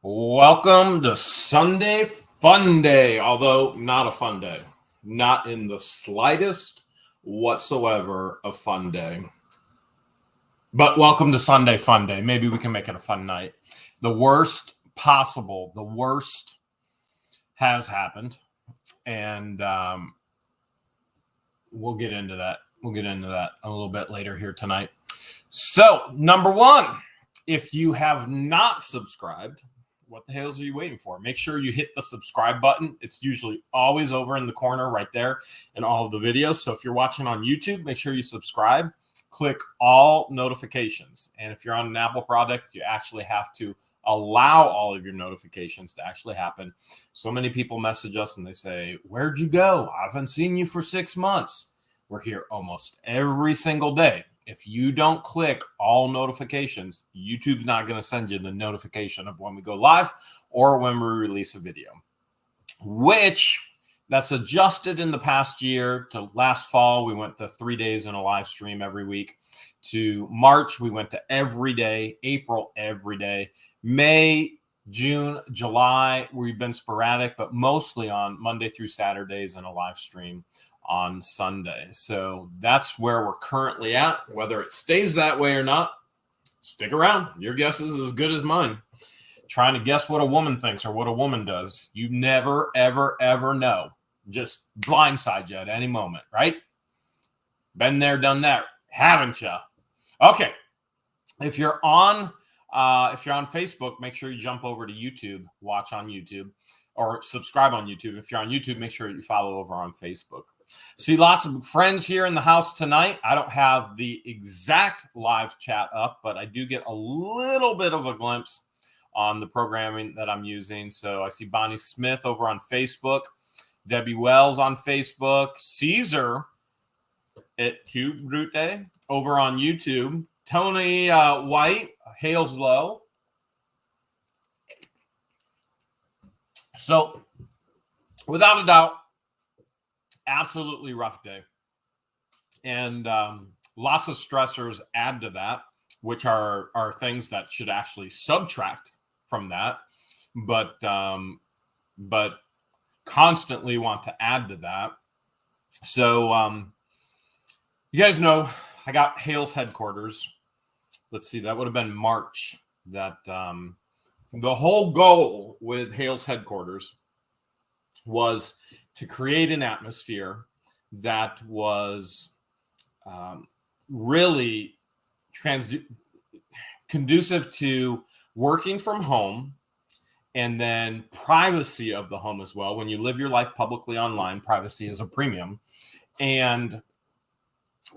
Welcome to Sunday Fun Day, although not a fun day. Not in the slightest whatsoever a fun day. But welcome to Sunday Fun Day. Maybe we can make it a fun night. The worst possible, the worst has happened. And we'll get into that. We'll get into that a little bit later here tonight. So, number one, if you have not subscribed, what the hell are you waiting for? Make sure you hit the subscribe button. It's usually always over in the corner right there in all of the videos. So if you're watching on YouTube, make sure you subscribe. Click all notifications. And if you're on an Apple product, you actually have to allow all of your notifications to actually happen. So many people message us and they say, "Where'd you go? I haven't seen you for 6 months." We're here almost every single day. If you don't click all notifications, YouTube's not going to send you the notification of when we go live or when we release a video, which that's adjusted in the past year. To last fall, we went to 3 days in a live stream every week. To March, we went to every day. April, every day. May, June, July, we've been sporadic, but mostly on Monday through Saturdays in a live stream on Sunday. So that's where we're currently at. Whether it stays that way or not, stick around. Your guess is as good as mine. Trying to guess what a woman thinks or what a woman does. You never, ever, ever know. Just blindside you at any moment, right? Been there, done that, haven't you? Okay. If you're on Facebook, make sure you jump over to YouTube, watch on YouTube, or subscribe on YouTube. If you're on YouTube, make sure you follow over on Facebook. See lots of friends here in the house tonight. I don't have the exact live chat up, but I do get a little bit of a glimpse on the programming that I'm using. So I see Bonnie Smith over on Facebook, Debbie Wells on Facebook, Caesar at Tube Brute over on YouTube, Tony White, Hale's Low. So without a doubt, absolutely rough day. And lots of stressors add to that, which are things that should actually subtract from that, but constantly want to add to that. So you guys know I got Hale's headquarters. Let's see, that would have been March. That the whole goal with Hale's headquarters was to create an atmosphere that was really conducive to working from home and then privacy of the home as well. When you live your life publicly online, privacy is a premium. And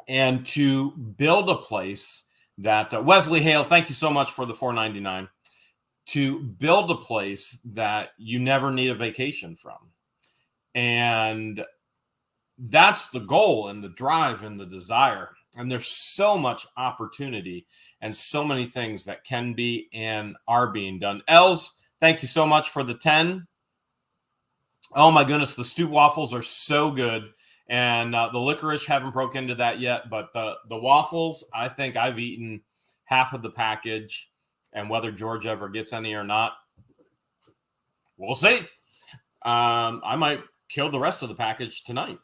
to build a place that Wesley Hale, thank you so much for the $4.99. To build a place that you never need a vacation from. And that's the goal and the drive and the desire. And there's so much opportunity and so many things that can be and are being done. Els, thank you so much for the 10. Oh my goodness, the Stoop waffles are so good. And the licorice, haven't broke into that yet. But the waffles, I think I've eaten half of the package. And whether George ever gets any or not, we'll see. I might kill the rest of the package tonight.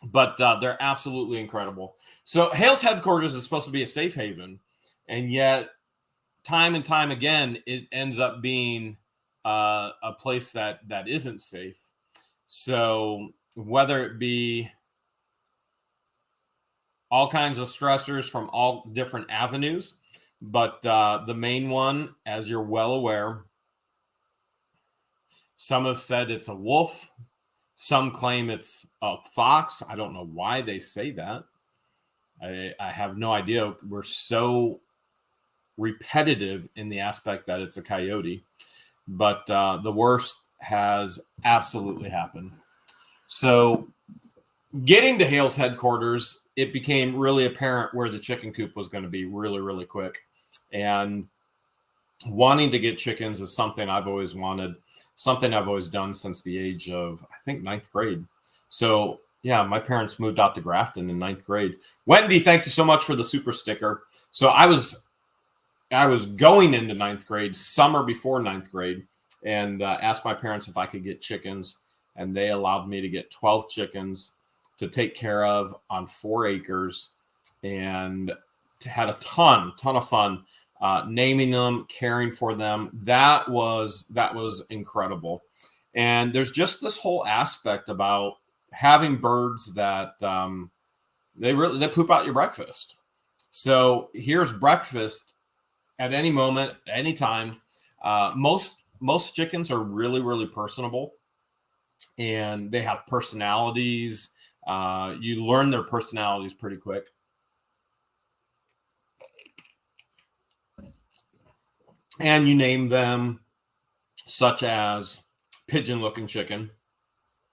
But they're absolutely incredible. So Hale's headquarters is supposed to be a safe haven. And yet, time and time again, it ends up being a place that isn't safe. So whether it be all kinds of stressors from all different avenues, but the main one, as you're well aware, some have said it's a wolf. Some claim it's a fox. I don't know why they say that. I have no idea. We're so repetitive in the aspect that it's a coyote. But the worst has absolutely happened. So getting to Hale's headquarters, it became really apparent where the chicken coop was going to be really, really quick. And wanting to get chickens is something I've always wanted, something I've always done since the age of, I think, 9th grade. So, yeah, my parents moved out to Grafton in 9th grade. Wendy, thank you so much for the super sticker. So I was I was going into ninth grade, summer before ninth grade, and asked my parents if I could get chickens, and they allowed me to get 12 chickens to take care of on 4 acres, and had a ton of fun naming them, caring for them. That was incredible. And there's just this whole aspect about having birds that they poop out your breakfast. So here's breakfast at any moment, any time. Most chickens are really personable, and they have personalities. You learn their personalities pretty quick. And you name them, such as Pigeon Looking Chicken,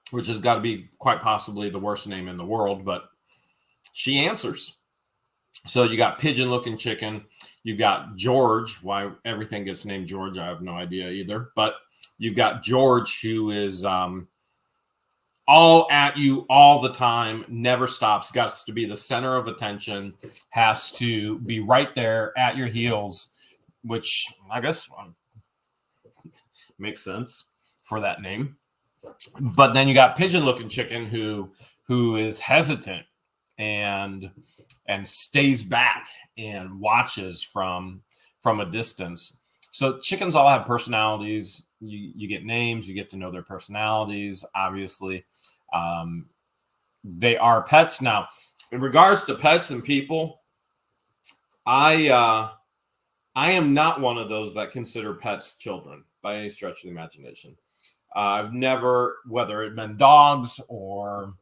which has got to be quite possibly the worst name in the world, but she answers. So you got Pigeon Looking Chicken. You got George. Why everything gets named George, I have no idea either. But you've got George, who is all at you all the time, never stops, got to be the center of attention, has to be right there at your heels, which I guess makes sense for that name. But then you got Pigeon Looking Chicken, who is hesitant and stays back and watches from a distance. So chickens all have personalities. You get names, you get to know their personalities. Obviously, they are pets. Now, in regards to pets and people, I am not one of those that consider pets children by any stretch of the imagination. I've never, whether it been dogs or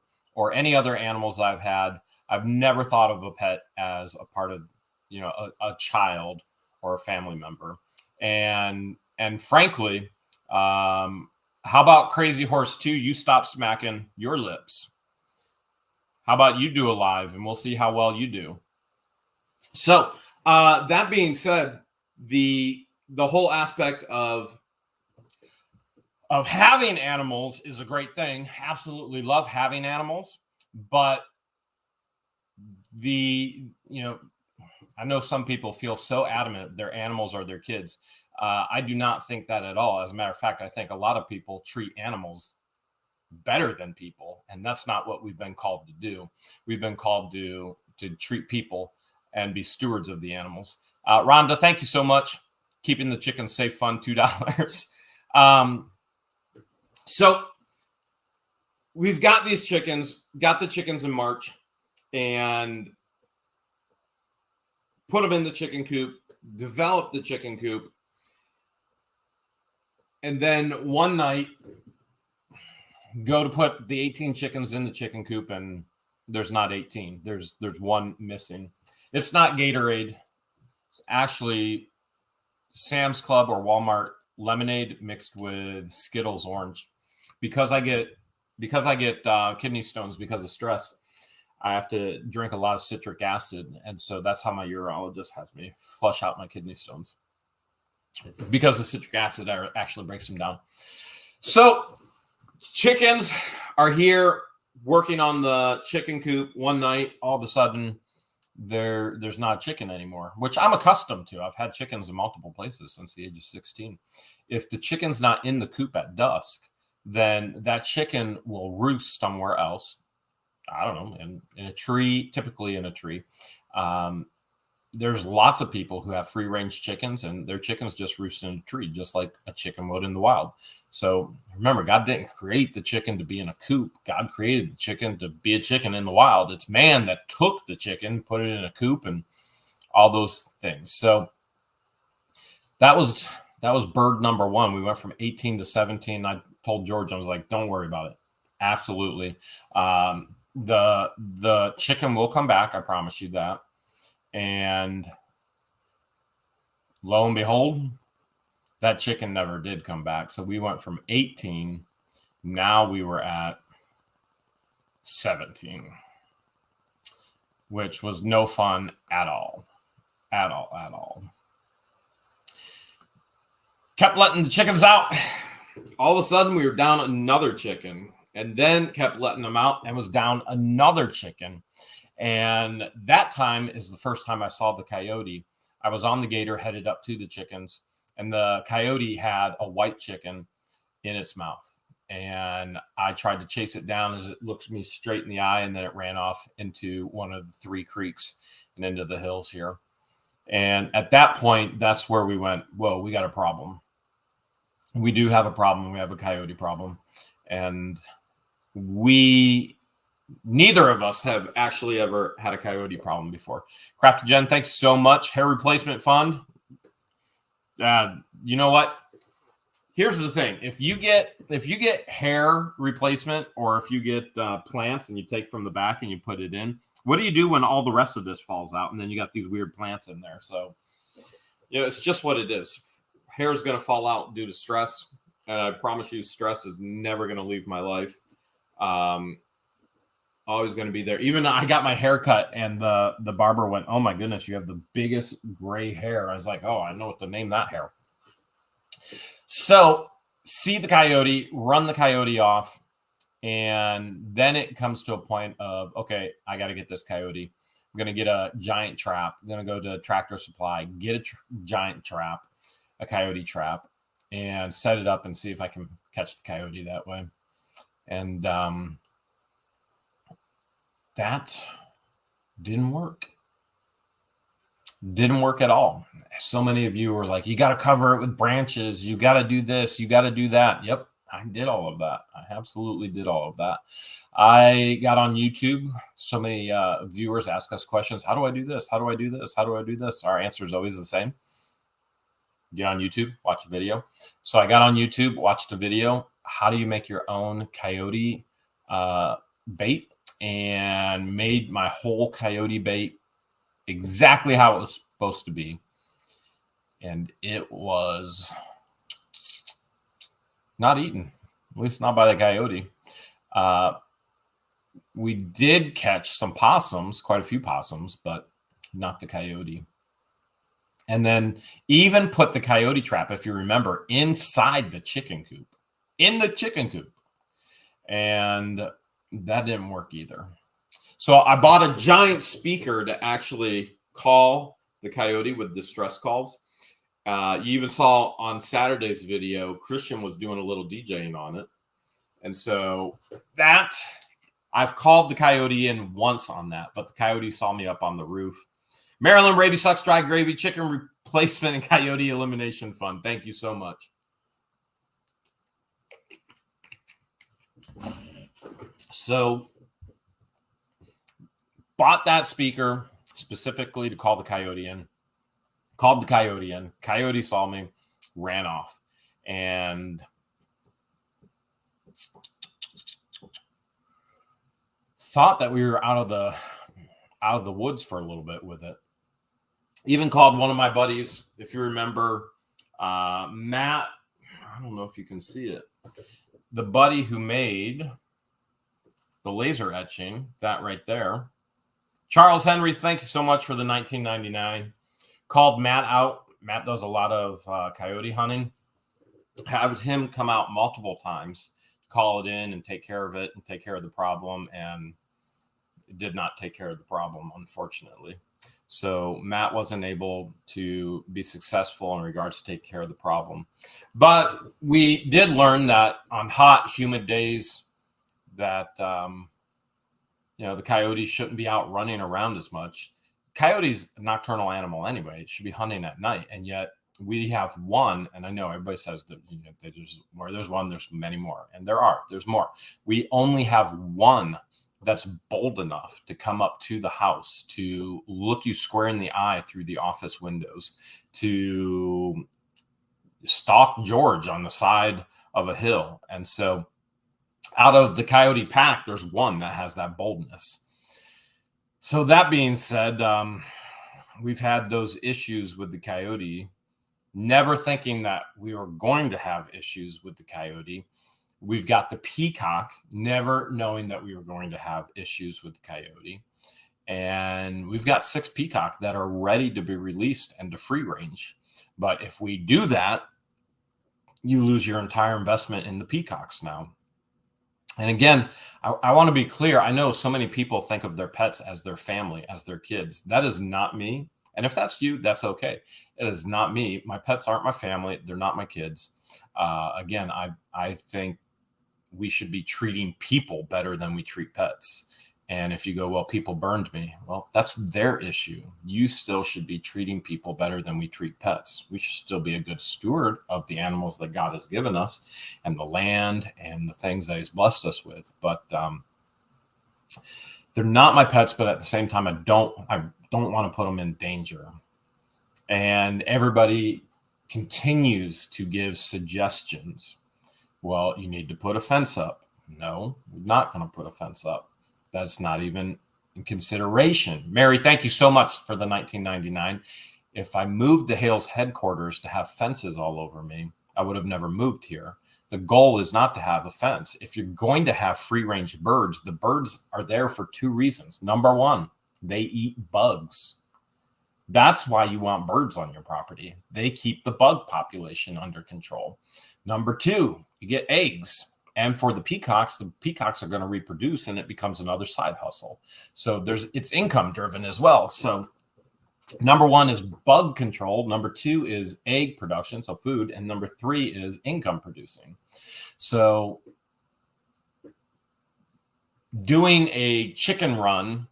any other animals I've had, I've never thought of a pet as a part of, a child or a family member. And frankly, how about Crazy Horse 2? You stop smacking your lips. How about you do a live, and we'll see how well you do. So that being said, the whole aspect of having animals is a great thing. Absolutely love having animals, but I know some people feel so adamant their animals are their kids. I do not think that at all. As a matter of fact, I think a lot of people treat animals better than people, and that's not what we've been called to do. We've been called to treat people and be stewards of the animals. Rhonda, thank you so much. Keeping the chickens safe fund, $2. So we've got these chickens, got the chickens in March, and put them in the chicken coop, developed the chicken coop. And then one night, go to put the 18 chickens in the chicken coop, and there's not 18. There's one missing. It's not Gatorade. It's actually Sam's Club or Walmart lemonade mixed with Skittles orange. Because I get kidney stones because of stress, I have to drink a lot of citric acid, and so that's how my urologist has me flush out my kidney stones, because the citric acid actually breaks them down. So chickens are here working on the chicken coop. One night, all of a sudden, there's not a chicken anymore, which I'm accustomed to. I've had chickens in multiple places since the age of 16. If the chicken's not in the coop at dusk, then that chicken will roost somewhere else. I don't know, in a tree, typically in a tree. There's lots of people who have free range chickens, and their chickens just roost in a tree, just like a chicken would in the wild. So remember, God didn't create the chicken to be in a coop. God created the chicken to be a chicken in the wild. It's man that took the chicken, put it in a coop, and all those things. So that was bird number one. We went from 18 to 17. I told George, I was like, don't worry about it. Absolutely. The chicken will come back. I promise you that. And lo and behold, that chicken never did come back. So we went from 18. Now we were at 17, which was no fun at all. At all. Kept letting the chickens out. All of a sudden, we were down another chicken, and then kept letting them out and was down another chicken. And that time is the first time I saw the coyote. I was on the gator headed up to the chickens, and the coyote had a white chicken in its mouth. And I tried to chase it down as it looks me straight in the eye, and then it ran off into one of the 3 creeks and into the hills here. And at that point, that's where we went, whoa, we got a problem. We do have a problem. We have a coyote problem. And neither of us have actually ever had a coyote problem before. Crafty Jen, thanks so much. Hair replacement fund. You know what? Here's the thing. If you get hair replacement, or if you get plants and you take from the back and you put it in, what do you do when all the rest of this falls out and then you got these weird plants in there? So, it's just what it is. Hair is going to fall out due to stress. And I promise you, stress is never going to leave my life. Always going to be there. Even I got my hair cut and the barber went, oh my goodness, you have the biggest gray hair. I was like, oh, I know what to name that hair. So see the coyote, run the coyote off. And then it comes to a point of, okay, I got to get this coyote. I'm going to get a giant trap. I'm going to go to Tractor Supply, get a giant trap, a coyote trap, and set it up and see if I can catch the coyote that way. And that didn't work. Didn't work at all. So many of you were like, you got to cover it with branches. You got to do this. You got to do that. Yep, I did all of that. I absolutely did all of that. I got on YouTube. So many viewers ask us questions. How do I do this? How do I do this? How do I do this? Our answer is always the same. Get on YouTube, watch a video. So I got on YouTube, watched a video. How do you make your own coyote bait? And made my whole coyote bait exactly how it was supposed to be. And it was not eaten, at least not by the coyote. We did catch some possums, quite a few possums, but not the coyote. And then even put the coyote trap, if you remember, inside the chicken coop. In the chicken coop. And that didn't work either. So I bought a giant speaker to actually call the coyote with distress calls. You even saw on Saturday's video, Christian was doing a little DJing on it. And so that, I've called the coyote in once on that, but the coyote saw me up on the roof. Maryland Rabies Sucks Dry Gravy Chicken Replacement and Coyote Elimination Fund. Thank you so much. So bought that speaker specifically to call the coyote in. Called the coyote in. Coyote saw me, ran off, and thought that we were out of the woods for a little bit with it. Even called one of my buddies, if you remember, Matt. I don't know if you can see it. The buddy who made the laser etching, that right there. Charles Henrys, thank you so much for the $19.99. Called Matt out. Matt does a lot of coyote hunting. Had him come out multiple times, call it in and take care of it and take care of the problem. And it did not take care of the problem, unfortunately. So Matt wasn't able to be successful in regards to take care of the problem. But we did learn that on hot, humid days, that the coyotes shouldn't be out running around as much. Coyote's a nocturnal animal anyway. It should be hunting at night, and yet we have one. And I know everybody says that there's one, there's many more, and there's more. We only have one that's bold enough to come up to the house, to look you square in the eye through the office windows, to stalk George on the side of a hill. And so out of the coyote pack, there's one that has that boldness. So that being said, we've had those issues with the coyote, never thinking that we were going to have issues with the coyote. We've got the peacock, never knowing that we were going to have issues with the coyote. And we've got 6 peacock that are ready to be released and to free range. But if we do that, you lose your entire investment in the peacocks now. And again, I want to be clear. I know so many people think of their pets as their family, as their kids. That is not me. And if that's you, that's okay. It is not me. My pets aren't my family. They're not my kids. Again, I think we should be treating people better than we treat pets. And if you go, well, people burned me, well, that's their issue. You still should be treating people better than we treat pets. We should still be a good steward of the animals that God has given us and the land and the things that he's blessed us with. But they're not my pets, but at the same time, I don't want to put them in danger. And everybody continues to give suggestions. Well, you need to put a fence up. No, we're not going to put a fence up. That's not even in consideration. Mary, thank you so much for the 1999. If I moved to Hale's headquarters to have fences all over me, I would have never moved here. The goal is not to have a fence. If you're going to have free-range birds, the birds are there for two reasons. Number one, they eat bugs. That's why you want birds on your property. They keep the bug population under control. Number two, you get eggs. And for the peacocks are going to reproduce, and it becomes another side hustle. So it's income driven as well. So number one is bug control. Number two is egg production, so food. And number three is income producing. So doing a chicken run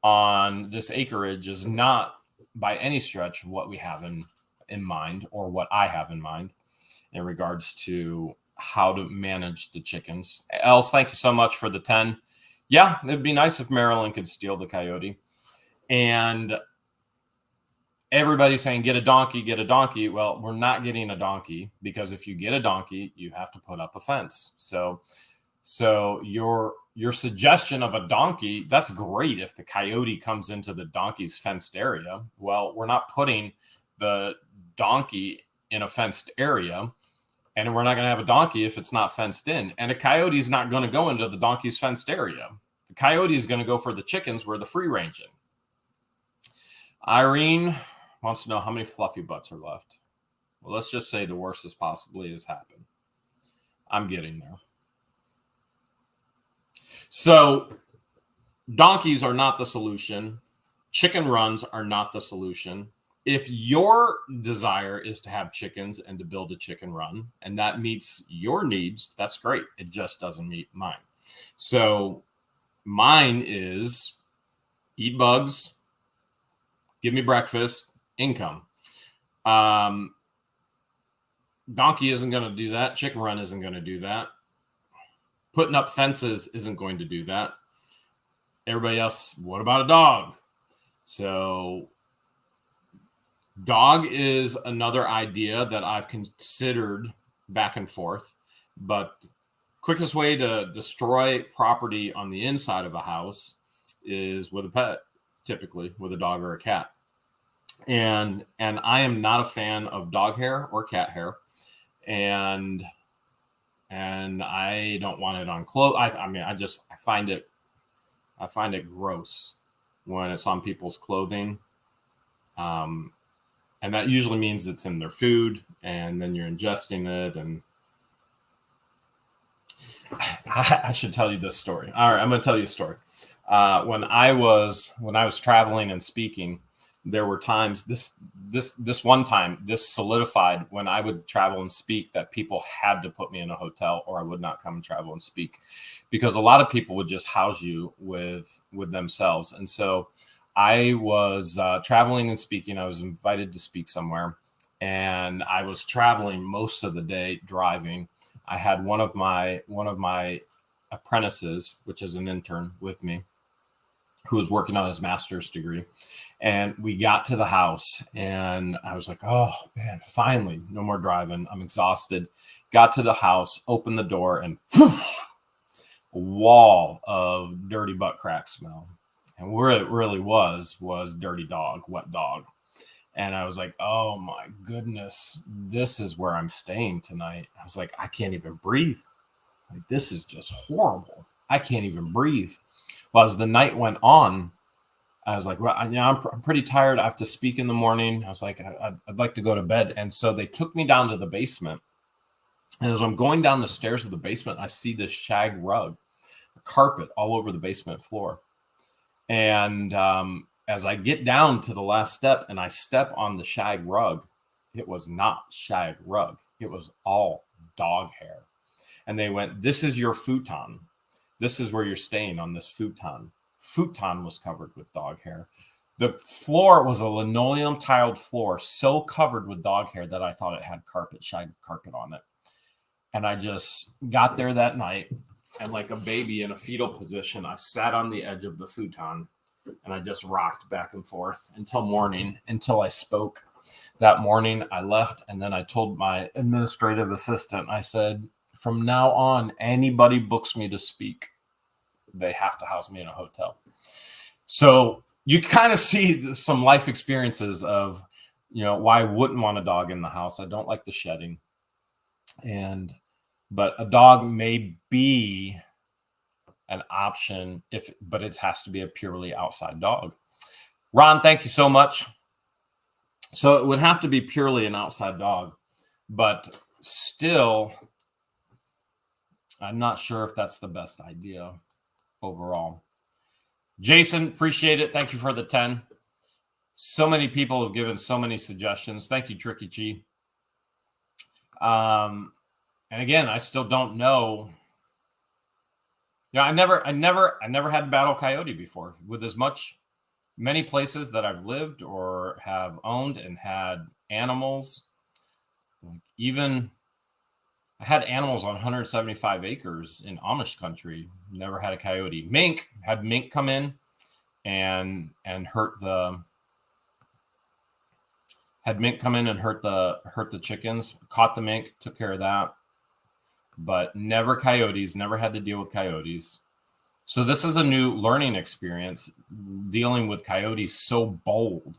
on this acreage is not by any stretch what we have in mind, or what I have in mind in regards to how to manage the chickens. Els, thank you so much for the 10. Yeah, it'd be nice if Maryland could steal the coyote. And everybody's saying, get a donkey, get a donkey. Well, we're not getting a donkey, because if you get a donkey, you have to put up a fence. So your suggestion of a donkey, that's great if the coyote comes into the donkey's fenced area. Well, we're not putting the donkey in a fenced area, and we're not going to have a donkey if it's not fenced in. And a coyote is not going to go into the donkey's fenced area. The coyote is going to go for the chickens where the free ranging. Irene wants to know how many fluffy butts are left. Well, let's just say the worst is possibly has happened. I'm getting there. So donkeys are not the solution. Chicken runs are not the solution. If your desire is to have chickens and to build a chicken run, and that meets your needs, that's great. It just doesn't meet mine. So mine is eat bugs, give me breakfast, income. Donkey isn't going to do that. Chicken run isn't going to do that. Putting up fences isn't going to do that. Everybody else, what about a dog? So dog is another idea that I've considered back and forth, but quickest way to destroy property on the inside of a house is with a pet, typically with a dog or a cat. And I am not a fan of dog hair or cat hair. And I don't want it on clothes. I find it gross when it's on people's clothing. And that usually means it's in their food, and then you're ingesting it. And I should tell you this story. All right, I'm going to tell you a story. When I was traveling and speaking, there were times this one time, this solidified when I would travel and speak, that people had to put me in a hotel or I would not come and travel and speak, because a lot of people would just house you with themselves. And so I was traveling and speaking. I was invited to speak somewhere, and I was traveling most of the day driving. I had one of my apprentices, which is an intern with me, who was working on his master's degree. And we got to the house, and I was like, oh man, finally, no more driving. I'm exhausted. Got to the house, opened the door, and whoosh, a wall of dirty butt crack smell. And where it really was dirty dog, wet dog. And I was like, oh my goodness, this is where I'm staying tonight. I was like, I can't even breathe. Like, this is just horrible. I can't even breathe. Well, as the night went on, I was like, well, I'm pretty tired. I have to speak in the morning. I was like, I'd like to go to bed. And so they took me down to the basement. And as I'm going down the stairs of the basement, I see this shag rug, a carpet all over the basement floor. And as I get down to the last step and I step on the shag rug, it was not shag rug. It was all dog hair. And they went, "This is your futon. This is where you're staying on this futon." Futon was covered with dog hair. The floor was a linoleum tiled floor, so covered with dog hair that I thought it had shag carpet on it. And I just got there that night, and like a baby in a fetal position, I sat on the edge of the futon and I just rocked back and forth until morning, until I spoke. That morning I left, and then I told my administrative assistant, I said, from now on, anybody books me to speak, they have to house me in a hotel. So you kind of see some life experiences of, why I wouldn't want a dog in the house. I don't like the shedding. But a dog may be an option but it has to be a purely outside dog. Ron, thank you so much. So it would have to be purely an outside dog, but still, I'm not sure if that's the best idea overall. Jason, appreciate it. Thank you for the 10. So many people have given so many suggestions. Thank you, Tricky Chi. And again, I still don't know. I never had to battle coyote before. With many places that I've lived or have owned and had animals, even I had animals on 175 acres in Amish country. Never had a coyote. Had mink come in and hurt the chickens. Caught the mink, took care of that. But never coyotes, never had to deal with coyotes. So this is a new learning experience, dealing with coyotes so bold.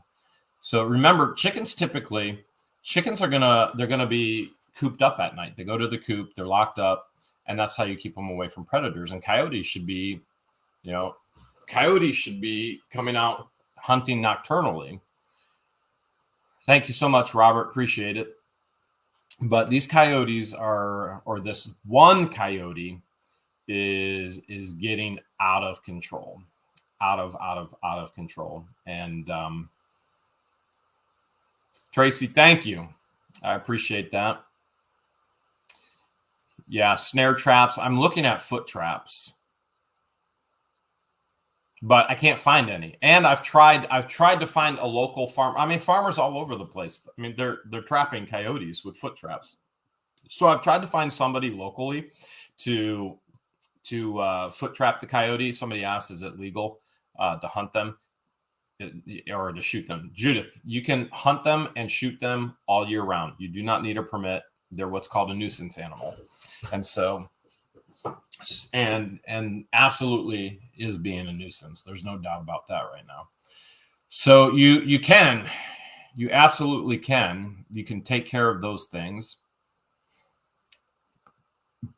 So remember, chickens are gonna be cooped up at night. They go to the coop, they're locked up, and that's how you keep them away from predators. And coyotes should be coming out hunting nocturnally. Thank you so much, Robert. Appreciate it. But these coyotes this one coyote is getting out of control, out of control. And Tracy, thank you. I appreciate that. Yeah, snare traps. I'm looking at foot traps, but I can't find any. And I've tried to find a local farm. I mean, farmers all over the place. I mean, they're trapping coyotes with foot traps. So I've tried to find somebody locally to foot trap the coyote. Somebody asked, is it legal to hunt them or to shoot them? Judith, you can hunt them and shoot them all year round. You do not need a permit. They're what's called a nuisance animal. And so, and absolutely is being a nuisance. There's no doubt about that right now. So you absolutely can. You can take care of those things.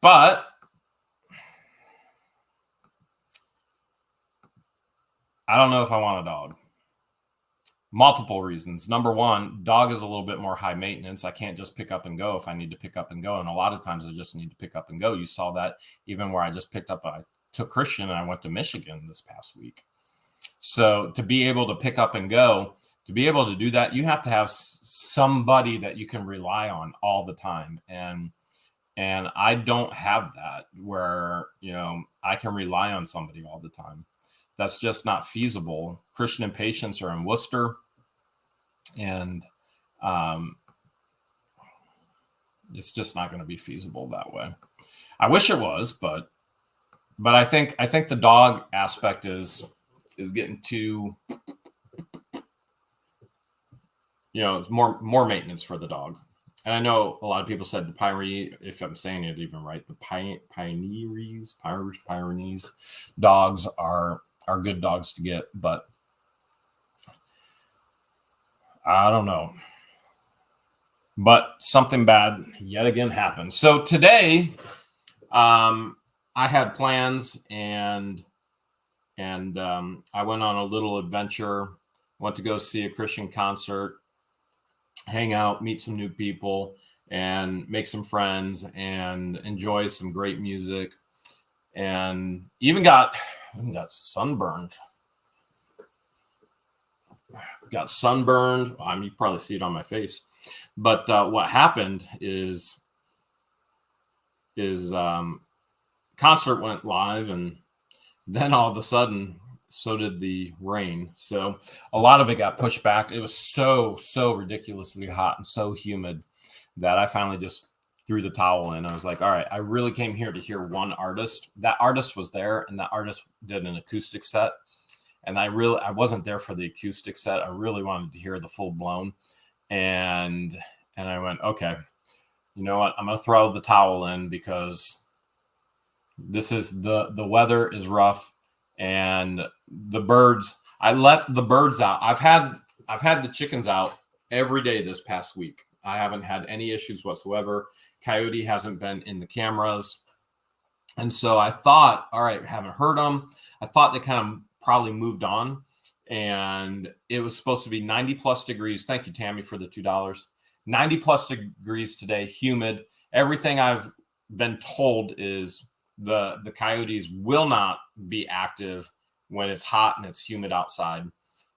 But I don't know if I want a dog. Multiple reasons. Number one, dog is a little bit more high maintenance. I can't just pick up and go if I need to pick up and go. And a lot of times I just need to pick up and go. You saw that even where I just I took Christian and I went to Michigan this past week. So to be able to pick up and go, to be able to do that, you have to have somebody that you can rely on all the time. And I don't have that where, I can rely on somebody all the time. That's just not feasible. Christian and Patience are in Wooster, and it's just not going to be feasible that way. I wish it was, but I think the dog aspect is getting too, it's more maintenance for the dog. And I know a lot of people said the Pyrenees, if I'm saying it even right, the Pyrenees dogs are good dogs to get, but I don't know. But something bad yet again happened. So today, I had plans and I went on a little adventure. Went to go see a Christian concert, hang out, meet some new people, and make some friends and enjoy some great music. And even got sunburned. got sunburned. I mean, you probably see it on my face. But what happened is concert went live, and then all of a sudden, so did the rain. So a lot of it got pushed back. It was so ridiculously hot and so humid that I finally just threw the towel in. I was like, all right, I really came here to hear one artist. That artist was there, and that artist did an acoustic set. And I wasn't there for the acoustic set. I really wanted to hear the full blown. And I went, okay, you know what? I'm going to throw the towel in because this is the weather is rough, and the birds, I left the birds out. I've had the chickens out every day this past week. I haven't had any issues whatsoever. Coyote hasn't been in the cameras. And so I thought, all right, haven't heard them. I thought they kind of probably moved on, and it was supposed to be 90 plus degrees. Thank you, Tammy, for the $2. 90 plus degrees today, humid. Everything I've been told is the coyotes will not be active when it's hot and it's humid outside.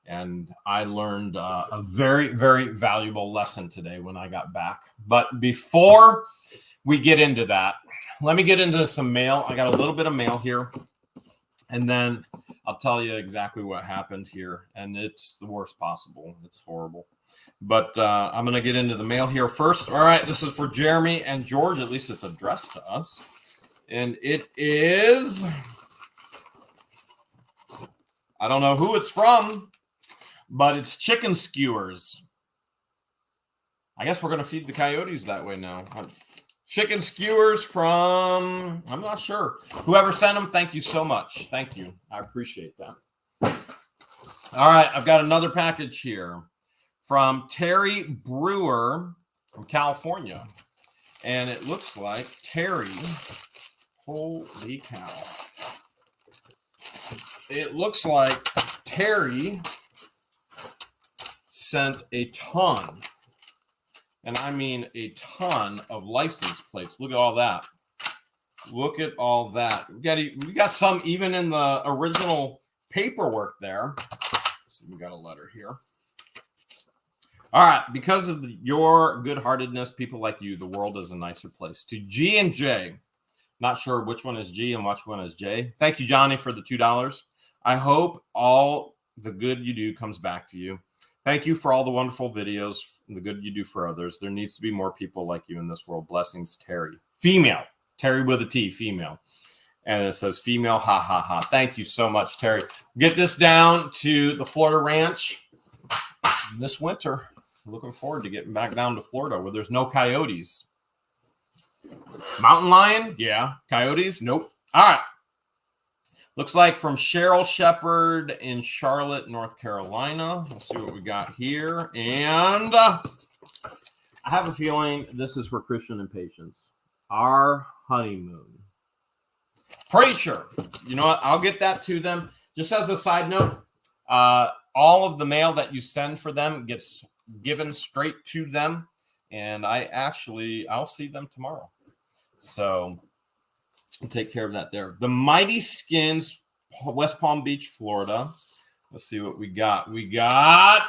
And I learned a very valuable lesson today when I got back. But before we get into that, let me get into some mail. I got a little bit of mail here, and then I'll tell you exactly what happened here. And it's the worst possible. It's horrible. But I'm going to get into the mail here first. All right, this is for Jeremy and George. At least it's addressed to us. And it is, I don't know who it's from, but it's chicken skewers. I guess we're going to feed the coyotes that way now. Chicken skewers from, I'm not sure. Whoever sent them, thank you so much. Thank you. I appreciate that. All right, I've got another package here from Terry Brewer from California. And it looks like Terry, holy cow. It looks like Terry sent a ton, and I mean a ton of license plates. Look at all that. Look at all that. We got some even in the original paperwork there. Let's see, we got a letter here. All right, because of your good-heartedness, people like you, the world is a nicer place. To G and J, not sure which one is G and which one is J. Thank you, Johnny, for the $2. I hope all the good you do comes back to you. Thank you for all the wonderful videos and the good you do for others. There needs to be more people like you in this world. Blessings, Terry. Female. Terry with a T, female. And it says female, ha, ha, ha. Thank you so much, Terry. Get this down to the Florida ranch this winter. Looking forward to getting back down to Florida where there's no coyotes. Mountain lion? Yeah. Coyotes? Nope. All right. Looks like from Cheryl Shepard in Charlotte, North Carolina. Let's see what we got here. And I have a feeling this is for Christian and Patience. Our honeymoon. Pretty sure. You know what? I'll get that to them. Just as a side note, all of the mail that you send for them gets given straight to them. And I'll see them tomorrow. So we'll take care of that there. The Mighty Skins, West Palm Beach, Florida. Let's see what we got. We got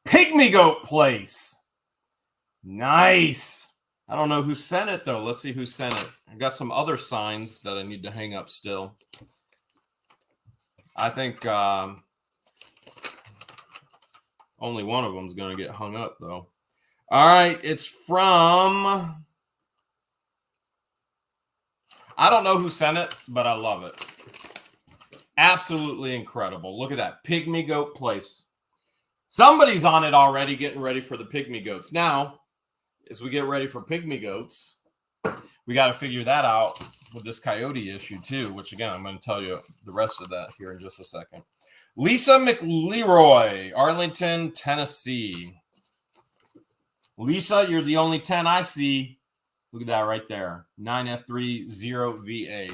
Pygmy Goat Place. Nice. I don't know who sent it, though. Let's see who sent it. I got some other signs that I need to hang up still. I think only one of them is going to get hung up, though. All right. It's from... I don't know who sent it, but I love it. Absolutely incredible. Look at that. Pygmy Goat Place. Somebody's on it already getting ready for the pygmy goats. Now, as we get ready for pygmy goats, we got to figure that out with this coyote issue too, which again, I'm going to tell you the rest of that here in just a second. Lisa McLeroy, Arlington, Tennessee. Lisa, you're the only 10 I see. Look at that right there. 9F30VA.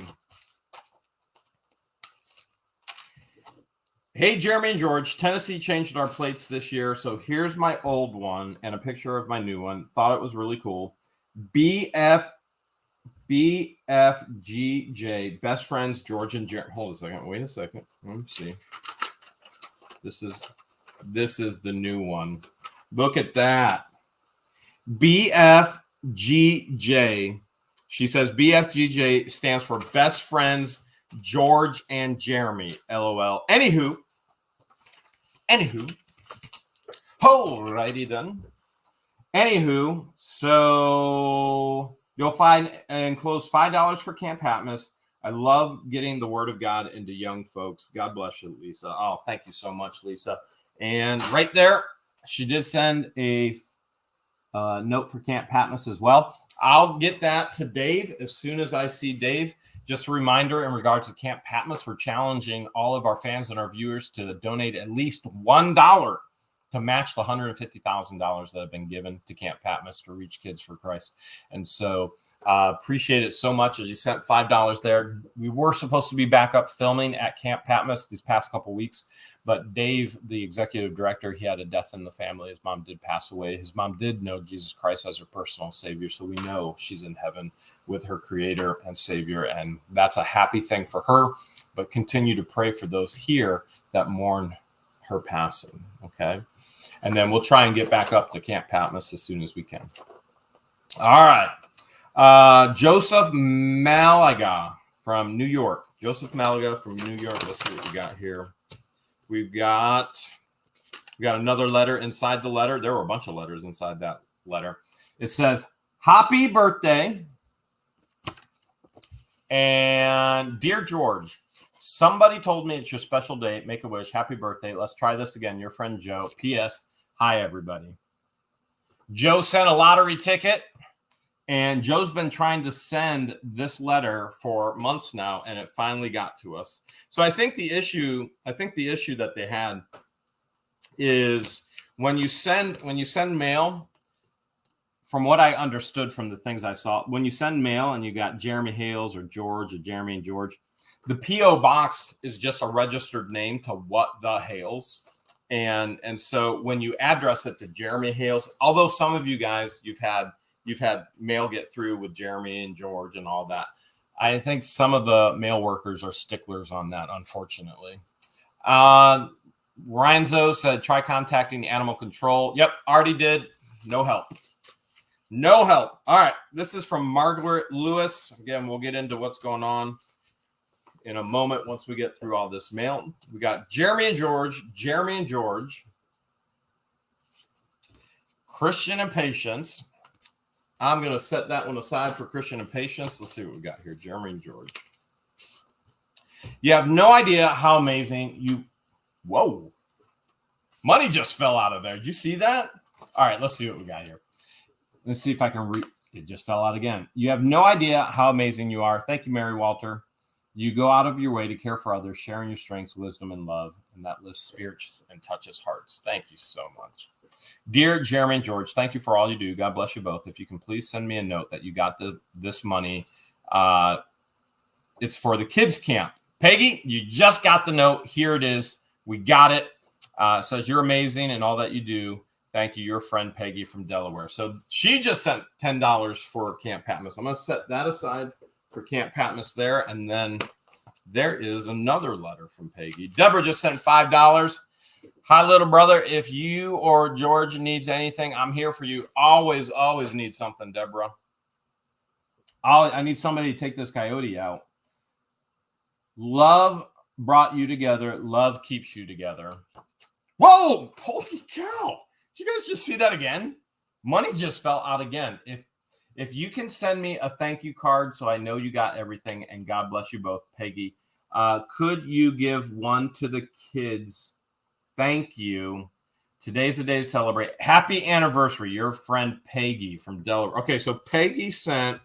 Hey, Jeremy and George. Tennessee changed our plates this year. So here's my old one and a picture of my new one. Thought it was really cool. BFGJ. Best friends, George and Jeremy. Hold a second. Wait a second. Let me see. This is This is the new one. Look at that. BFGJ. She says BFGJ stands for Best Friends George and Jeremy. LOL. Anywho. Alrighty then. Anywho, so you'll find enclosed $5 for Camp Patmos. I love getting the word of God into young folks. God bless you, Lisa. Oh, thank you so much, Lisa. And right there, she did send a note for Camp Patmos as well. I'll get that to Dave as soon as I see Dave. Just a reminder in regards to Camp Patmos, we're challenging all of our fans and our viewers to donate at least $1 to match the $150,000 that have been given to Camp Patmos to reach kids for Christ. And so appreciate it so much as you sent $5 there. We were supposed to be back up filming at Camp Patmos these past couple weeks, but Dave, the executive director, he had a death in the family. His mom did pass away. His mom did know Jesus Christ as her personal savior. So we know she's in heaven with her creator and savior. And that's a happy thing for her, but continue to pray for those here that mourn her passing. Okay. And then we'll try and get back up to Camp Patmos as soon as we can. All right. Joseph Malaga from New York. Joseph Malaga from New York. Let's see what we got here. We got another letter inside the letter. There were a bunch of letters inside that letter. It says, happy birthday. And dear George, somebody told me it's your special day. Make a wish. Happy birthday. Let's try this again. Your friend Joe. P.S. Hi, everybody. Joe sent a lottery ticket, and Joe's been trying to send this letter for months now, and it finally got to us. So I think the issue that they had is when you send mail, from what I understood from the things I saw, when you send mail and you got Jeremy Hales or George or Jeremy and George, the P.O. box is just a registered name to what the Hales. And so when you address it to Jeremy Hales, although some of you guys, you've had mail get through with Jeremy and George and all that, I think some of the mail workers are sticklers on that, unfortunately. Ryanzo said, try contacting animal control. Yep, already did. No help. No help. All right. This is from Margaret Lewis. Again, we'll get into what's going on in a moment once we get through all this mail. We got Jeremy and George, Christian and Patience. I'm going to set that one aside for Christian and Patience. Let's see what we got here. Jeremy and George. You have no idea how amazing you... Whoa. Money just fell out of there. Did you see that? All right, let's see what we got here. Let's see if I can read. It just fell out again. You have no idea how amazing you are. Thank you, Mary Walter. You go out of your way to care for others, sharing your strengths, wisdom, and love, and that lifts spirits and touches hearts. Thank you so much. Dear Jeremy and George, thank you for all you do. God bless you both. If you can please send me a note that you got this money. It's for the kids' camp. Peggy, you just got the note. Here it is. We got it. It says you're amazing and all that you do. Thank you, your friend Peggy from Delaware. So she just sent $10 for Camp Patmos. I'm going to set that aside for Camp Patmos there. And then there is another letter from Peggy. Deborah just sent $5. Hi, little brother. If you or George needs anything, I'm here for you. Always need something, Deborah. I need somebody to take this coyote out. Love brought you together. Love keeps you together. Whoa! Holy cow! Did you guys just see that again? Money just fell out again. If you can send me a thank you card so I know you got everything, and God bless you both, Peggy. Could you give one to the kids? Thank you. Today's the day to celebrate. Happy anniversary, your friend Peggy from Delaware. Okay, so Peggy sent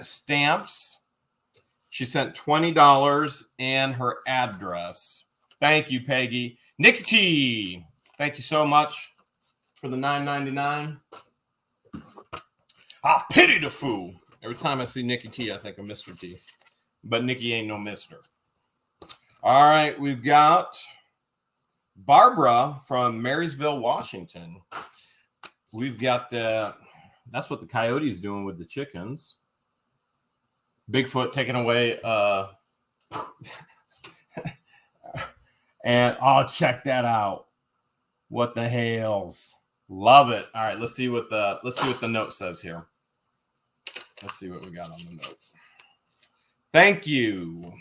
stamps. She sent $20 and her address. Thank you, Peggy. Nikki T, thank you so much for the $9.99. I pity the fool. Every time I see Nikki T, I think of Mr. T. But Nikki ain't no mister. All right, we've got Barbara from Marysville, Washington. We've got that's what the coyote's doing with the chickens. Bigfoot taking away And oh, check that out. What the Hales. Love it. All right, let's see what the note says here. Let's see what we got on the note. Thank you.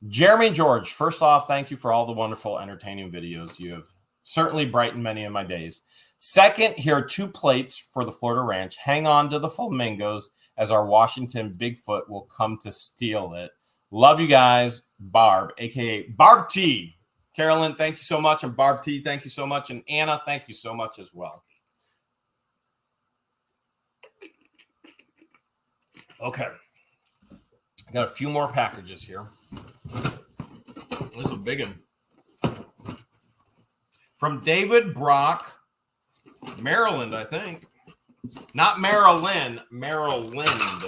Jeremy and George, first off, thank you for all the wonderful, entertaining videos. You have certainly brightened many of my days. Second, here are 2 plates for the Florida Ranch. Hang on to the flamingos as our Washington Bigfoot will come to steal it. Love you guys. Barb, a.k.a. Barb T. Carolyn, thank you so much. And Barb T, thank you so much. And Anna, thank you so much as well. Okay. I got a few more packages here. This is a big one. From David Brock, Maryland, I think. Not Maryland, Maryland.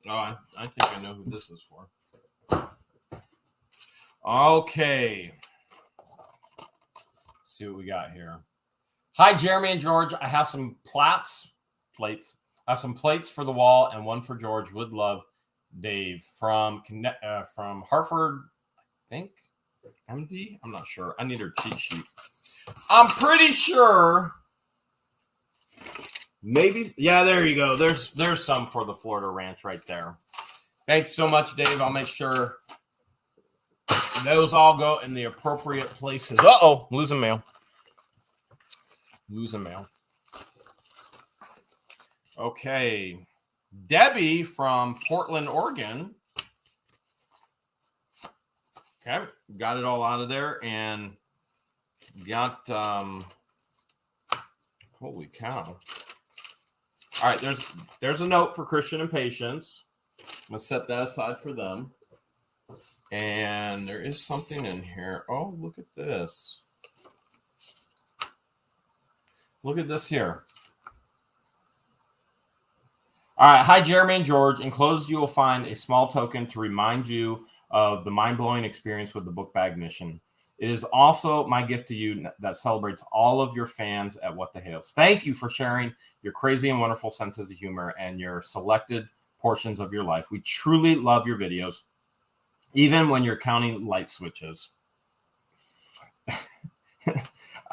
Oh, I think I know who this is for. Okay. Let's see what we got here. Hi, Jeremy and George. I have some plates. I have some plates for the wall and one for George. Would love. Dave from Hartford, I think. MD? I'm not sure. I need her cheat sheet. I'm pretty sure. Maybe. Yeah, there you go. There's some for the Florida Ranch right there. Thanks so much, Dave. I'll make sure those all go in the appropriate places. Uh-oh, losing mail. Okay. Debbie from Portland, Oregon. Okay, got it all out of there and got holy cow. All right, there's a note for Christian and Patience. I'm gonna set that aside for them. And there is something in here. Oh, look at this. Look at this here. All right. Hi, Jeremy and George. Enclosed, you will find a small token to remind you of the mind-blowing experience with the book bag mission. It is also my gift to you that celebrates all of your fans at What the Hales. Thank you for sharing your crazy and wonderful senses of humor and your selected portions of your life. We truly love your videos, even when you're counting light switches.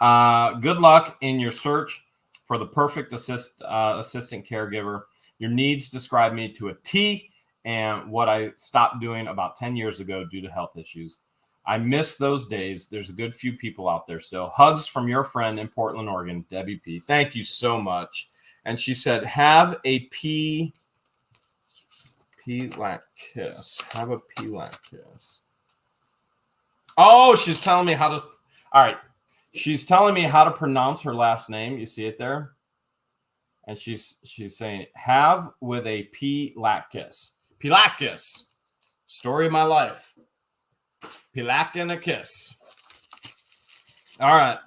Good luck in your search for the perfect assistant caregiver. Your needs describe me to a T and what I stopped doing about 10 years ago due to health issues. I miss those days. There's a good few people out there still. Hugs from your friend in Portland, Oregon, Debbie P. Thank you so much. And she said, have a P-lac kiss. Have a P-lac kiss. Oh, she's telling me how to. All right. She's telling me how to pronounce her last name. You see it there? And she's saying, have with a P-lac kiss. P-lac kiss. Story of my life. P-lac and a kiss. All right.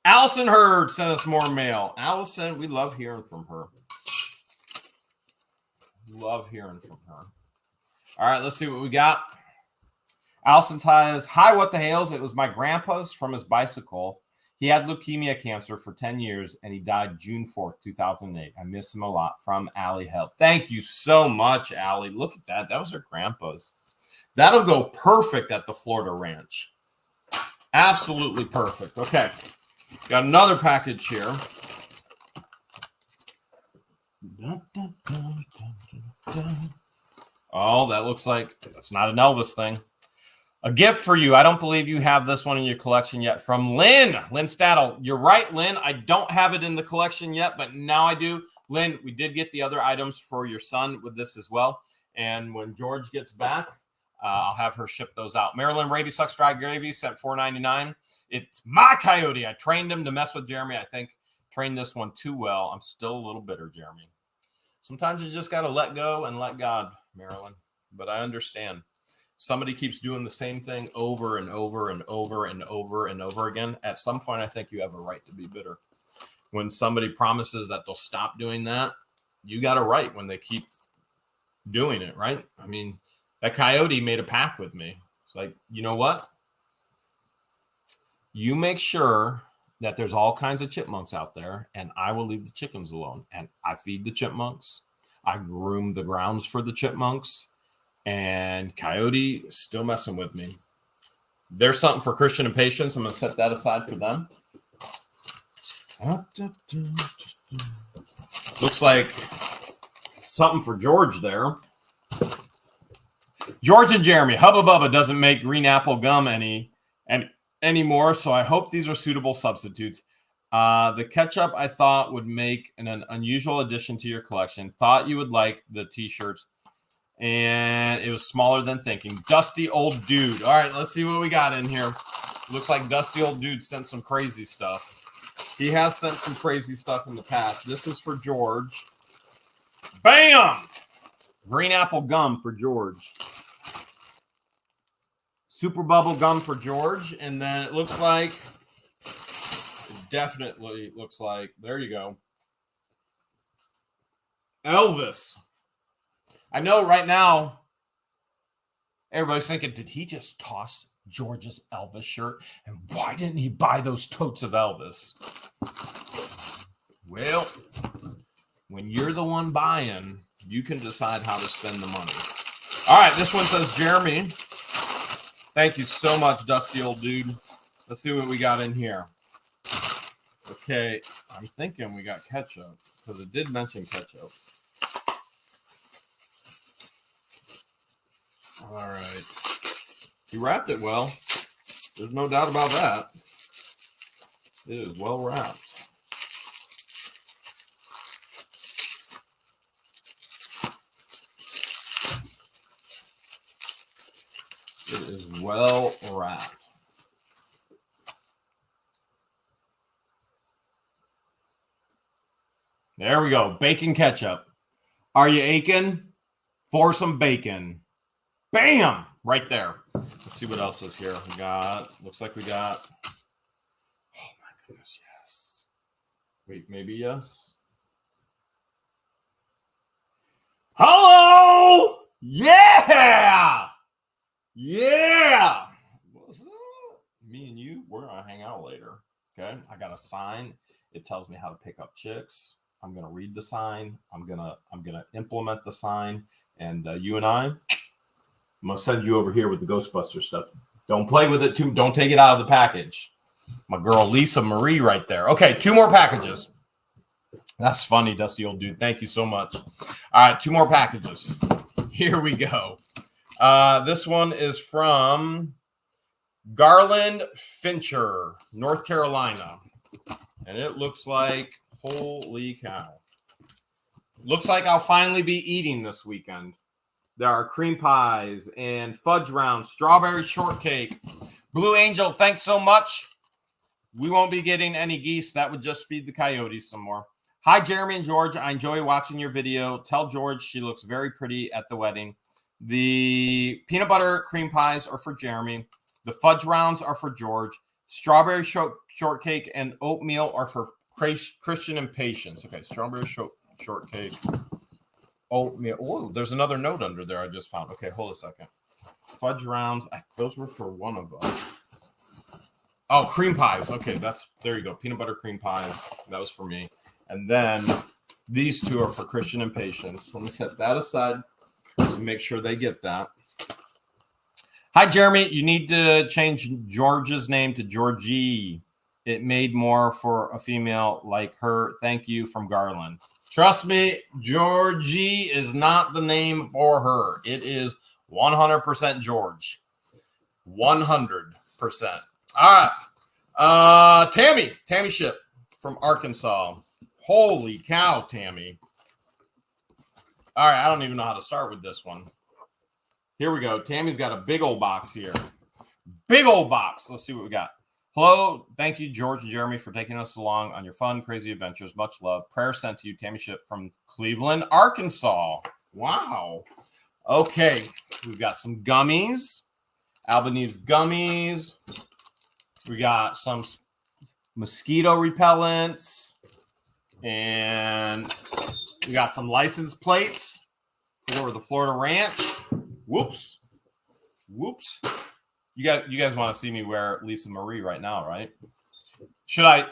Allison Hurd sent us more mail. Allison, we love hearing from her. Love hearing from her. All right, let's see what we got. Allison says, hi, What the Hales? It was my grandpa's from his bicycle. He had leukemia cancer for 10 years, and he died June 4th, 2008. I miss him a lot. From Allie Help. Thank you so much, Allie. Look at that. That was her grandpa's. That'll go perfect at the Florida Ranch. Absolutely perfect. Okay. Got another package here. Oh, that looks like that's not an Elvis thing. A gift for you. I don't believe you have this one in your collection yet. From Lynn. Lynn Staddle. You're right, Lynn. I don't have it in the collection yet, but now I do. Lynn, we did get the other items for your son with this as well. And when George gets back, I'll have her ship those out. Maryland Rabies Sucks Dry Gravy sent $4.99. It's my coyote. I trained him to mess with Jeremy. I think trained this one too well. I'm still a little bitter, Jeremy. Sometimes you just got to let go and let God, Maryland. But I understand. Somebody keeps doing the same thing over and over and over and over and over again. At some point, I think you have a right to be bitter. When somebody promises that they'll stop doing that, you got a right when they keep doing it, right? I mean, that coyote made a pact with me. It's like, you know what? You make sure that there's all kinds of chipmunks out there, and I will leave the chickens alone. And I feed the chipmunks. I groom the grounds for the chipmunks. And coyote still messing with me. There's something for Christian and Patience. I'm going to set that aside for them. Looks like something for George there. George and Jeremy, Hubba Bubba doesn't make green apple gum anymore, so I hope these are suitable substitutes. The ketchup I thought would make an unusual addition to your collection. Thought you would like the t-shirts, and it was smaller than thinking. Dusty old dude. All right, let's see what we got in here. Looks like Dusty old dude sent some crazy stuff. He has sent some crazy stuff in the past. This is for George. Bam! Green apple gum for George. Super bubble gum for George. And then it looks like, definitely looks like, there you go, Elvis. I know right now, everybody's thinking, did he just toss George's Elvis shirt? And why didn't he buy those totes of Elvis? Well, when you're the one buying, you can decide how to spend the money. All right, this one says, Jeremy, thank you so much, Dusty old dude. Let's see what we got in here. Okay, I'm thinking we got ketchup, because it did mention ketchup. All right. He wrapped it well. There's no doubt about that. It is well wrapped. It is well wrapped. There we go. Bacon ketchup. Are you aching for some bacon? Bam! Right there. Let's see what else is here. We got, looks like we got, oh my goodness, yes. Wait, maybe yes? Hello! Yeah! Yeah! What's that? Me and you, we're going to hang out later. Okay? I got a sign. It tells me how to pick up chicks. I'm going to read the sign. I'm going to implement the sign. And you and I'm going to send you over here with the Ghostbuster stuff. Don't play with it too. Don't take it out of the package. My girl, Lisa Marie right there. Okay, 2 more packages. That's funny, Dusty old dude. Thank you so much. All right, 2 more packages. Here we go. This one is from Garland Fincher, North Carolina. And it looks like, holy cow. Looks like I'll finally be eating this weekend. There are cream pies and fudge rounds, strawberry shortcake. Blue Angel, thanks so much. We won't be getting any geese. That would just feed the coyotes some more. Hi, Jeremy and George. I enjoy watching your video. Tell George she looks very pretty at the wedding. The peanut butter cream pies are for Jeremy. The fudge rounds are for George. Strawberry shortcake and oatmeal are for Christian and Patience. Okay, strawberry shortcake. Oatmeal. Oh, there's another note under there I just found. Okay, hold a second. Fudge rounds. Those were for one of us. Oh, cream pies. Okay, there you go. Peanut butter cream pies. That was for me. And then these 2 are for Christian and Patience. Let me set that aside to make sure they get that. Hi, Jeremy. You need to change George's name to Georgie. It made more for a female like her. Thank you, from Garland. Trust me, Georgie is not the name for her. It is 100% George. 100%. All right. Tammy Ship from Arkansas. Holy cow, Tammy. All right, I don't even know how to start with this one. Here we go. Tammy's got a big old box here. Big old box. Let's see what we got. Hello. Thank you, George and Jeremy, for taking us along on your fun, crazy adventures. Much love. Prayer sent to you, Tammy Ship from Cleveland, Arkansas. Wow. Okay. We've got some gummies. Albanese gummies. We got some mosquito repellents. And we got some license plates for the Florida Ranch. Whoops. You guys want to see me wear Lisa Marie right now, right? Should I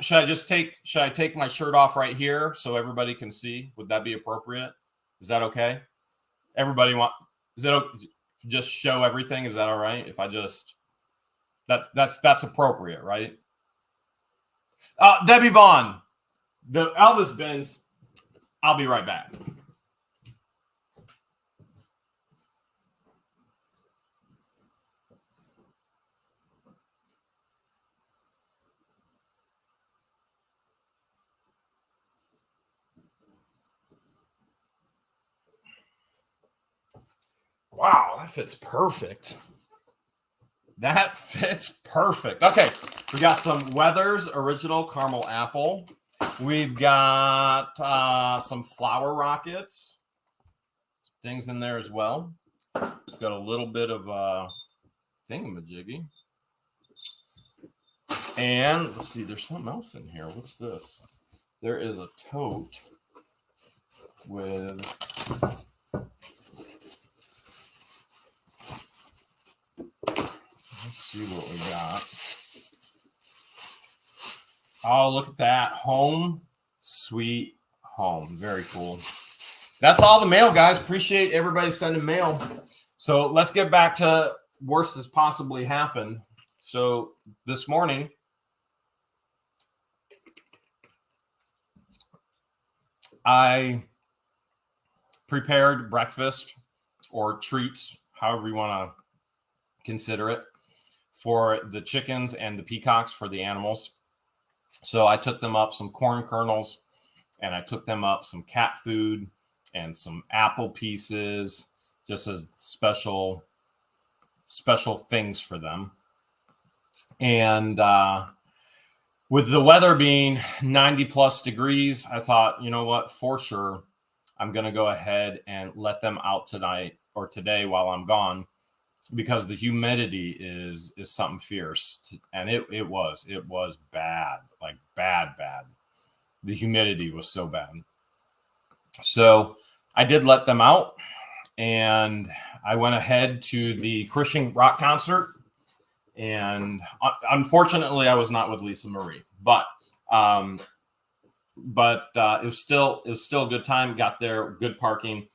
take my shirt off right here so everybody can see? Would that be appropriate? Is that okay? Everybody just show everything? Is that all right? If I just That's appropriate, right? Debbie Vaughn, the Elvis bins. I'll be right back. Wow, that fits perfect. That fits perfect. Okay, we got some Weathers Original Caramel Apple. We've got some Flower Rockets. Things in there as well. We've got a little bit of thingamajiggy. And let's see, there's something else in here. What's this? There is a tote with... Let's see what we got. Oh, look at that. Home Sweet Home. Very cool. That's all the mail, guys. Appreciate everybody sending mail. So let's get back to worst has possibly happened. So this morning, I prepared breakfast or treats, however you want to consider it, for the chickens and the peacocks, for the animals. So I took them up some corn kernels, and I took them up some cat food and some apple pieces, just as special things for them. And with the weather being 90 plus degrees, I thought, you know what, for sure, I'm going to go ahead and let them out tonight or today while I'm gone, because the humidity is something fierce. And it was bad, like bad. The humidity was so bad. So I did let them out, and I went ahead to the Christian rock concert. And unfortunately, I was not with Lisa Marie, but it was still a good time. Got there, good parking,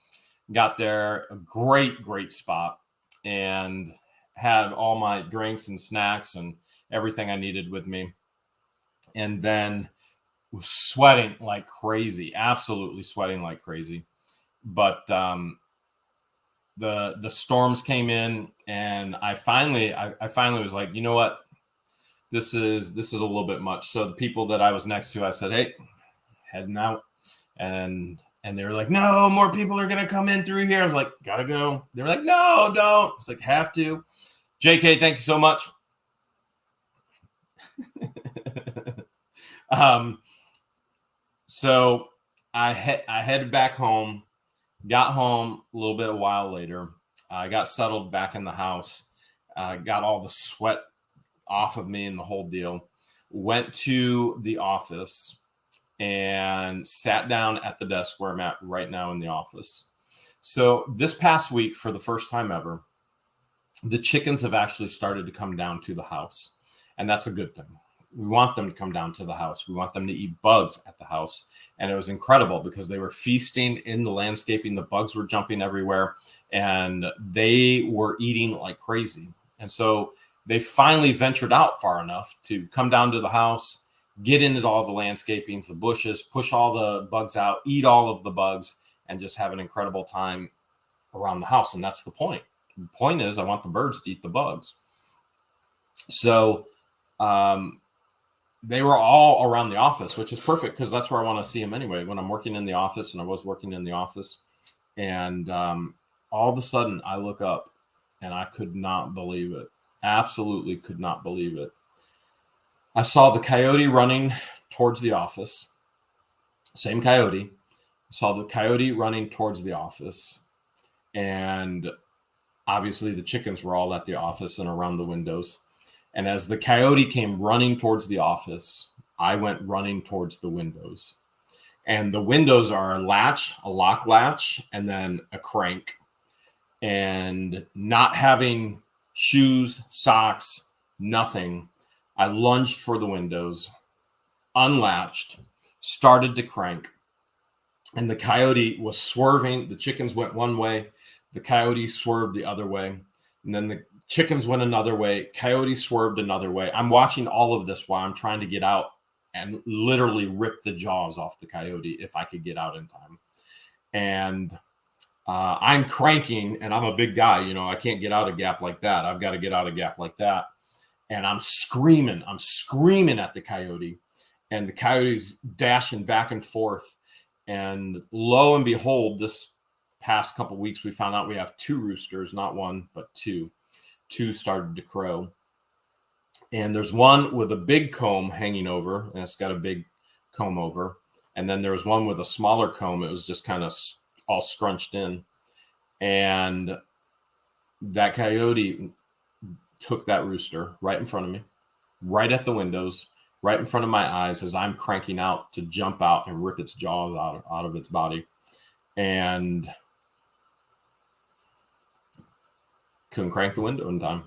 got there, a great spot, and had all my drinks and snacks and everything I needed with me. And then was sweating like crazy, absolutely sweating like crazy. But the storms came in, and I finally was like, you know what, this is a little bit much. So the people that I was next to, I said, hey, heading out. And they were like, no, more people are gonna come in through here. I was like, gotta go. They were like, no, don't. It's like, have to. JK, thank you so much. So I headed back home. Got home a little bit a while later. I got settled back in the house. Got all the sweat off of me and the whole deal. Went to the office and sat down at the desk where I'm at right now in the office. So this past week, for the first time ever, the chickens have actually started to come down to the house. And that's a good thing. We want them to come down to the house. We want them to eat bugs at the house. And it was incredible because they were feasting in the landscaping. The bugs were jumping everywhere, and they were eating like crazy. And so they finally ventured out far enough to come down to the house, get into all the landscapings, the bushes, push all the bugs out, eat all of the bugs, and just have an incredible time around the house. And that's the point. The point is, I want the birds to eat the bugs. So, they were all around the office, which is perfect because that's where I want to see them anyway. When I'm working in the office, and I was working in the office, and all of a sudden I look up and I could not believe it. Absolutely could not believe it. I saw the coyote running towards the office. Same coyote. I saw the coyote running towards the office, and obviously the chickens were all at the office and around the windows. And as the coyote came running towards the office, I went running towards the windows. And the windows are a latch, a lock latch, and then a crank. And not having shoes, socks, nothing, I lunged for the windows, unlatched, started to crank. And the coyote was swerving. The chickens went one way. The coyote swerved the other way. And then Chickens went another way. Coyote swerved another way. I'm watching all of this while I'm trying to get out and literally rip the jaws off the coyote if I could get out in time. And I'm cranking, and I'm a big guy. You know, I can't get out a gap like that. I've got to get out a gap like that. And I'm screaming at the coyote. And the coyote's dashing back and forth. And lo and behold, this past couple weeks, we found out we have 2 roosters, not 1, but 2. 2 started to crow. And there's one with a big comb hanging over, and it's got a big comb over. And then there was one with a smaller comb. It was just kind of all scrunched in. And that coyote took that rooster right in front of me, right at the windows, right in front of my eyes as I'm cranking out to jump out and rip its jaws out of its body. And couldn't crank the window in time.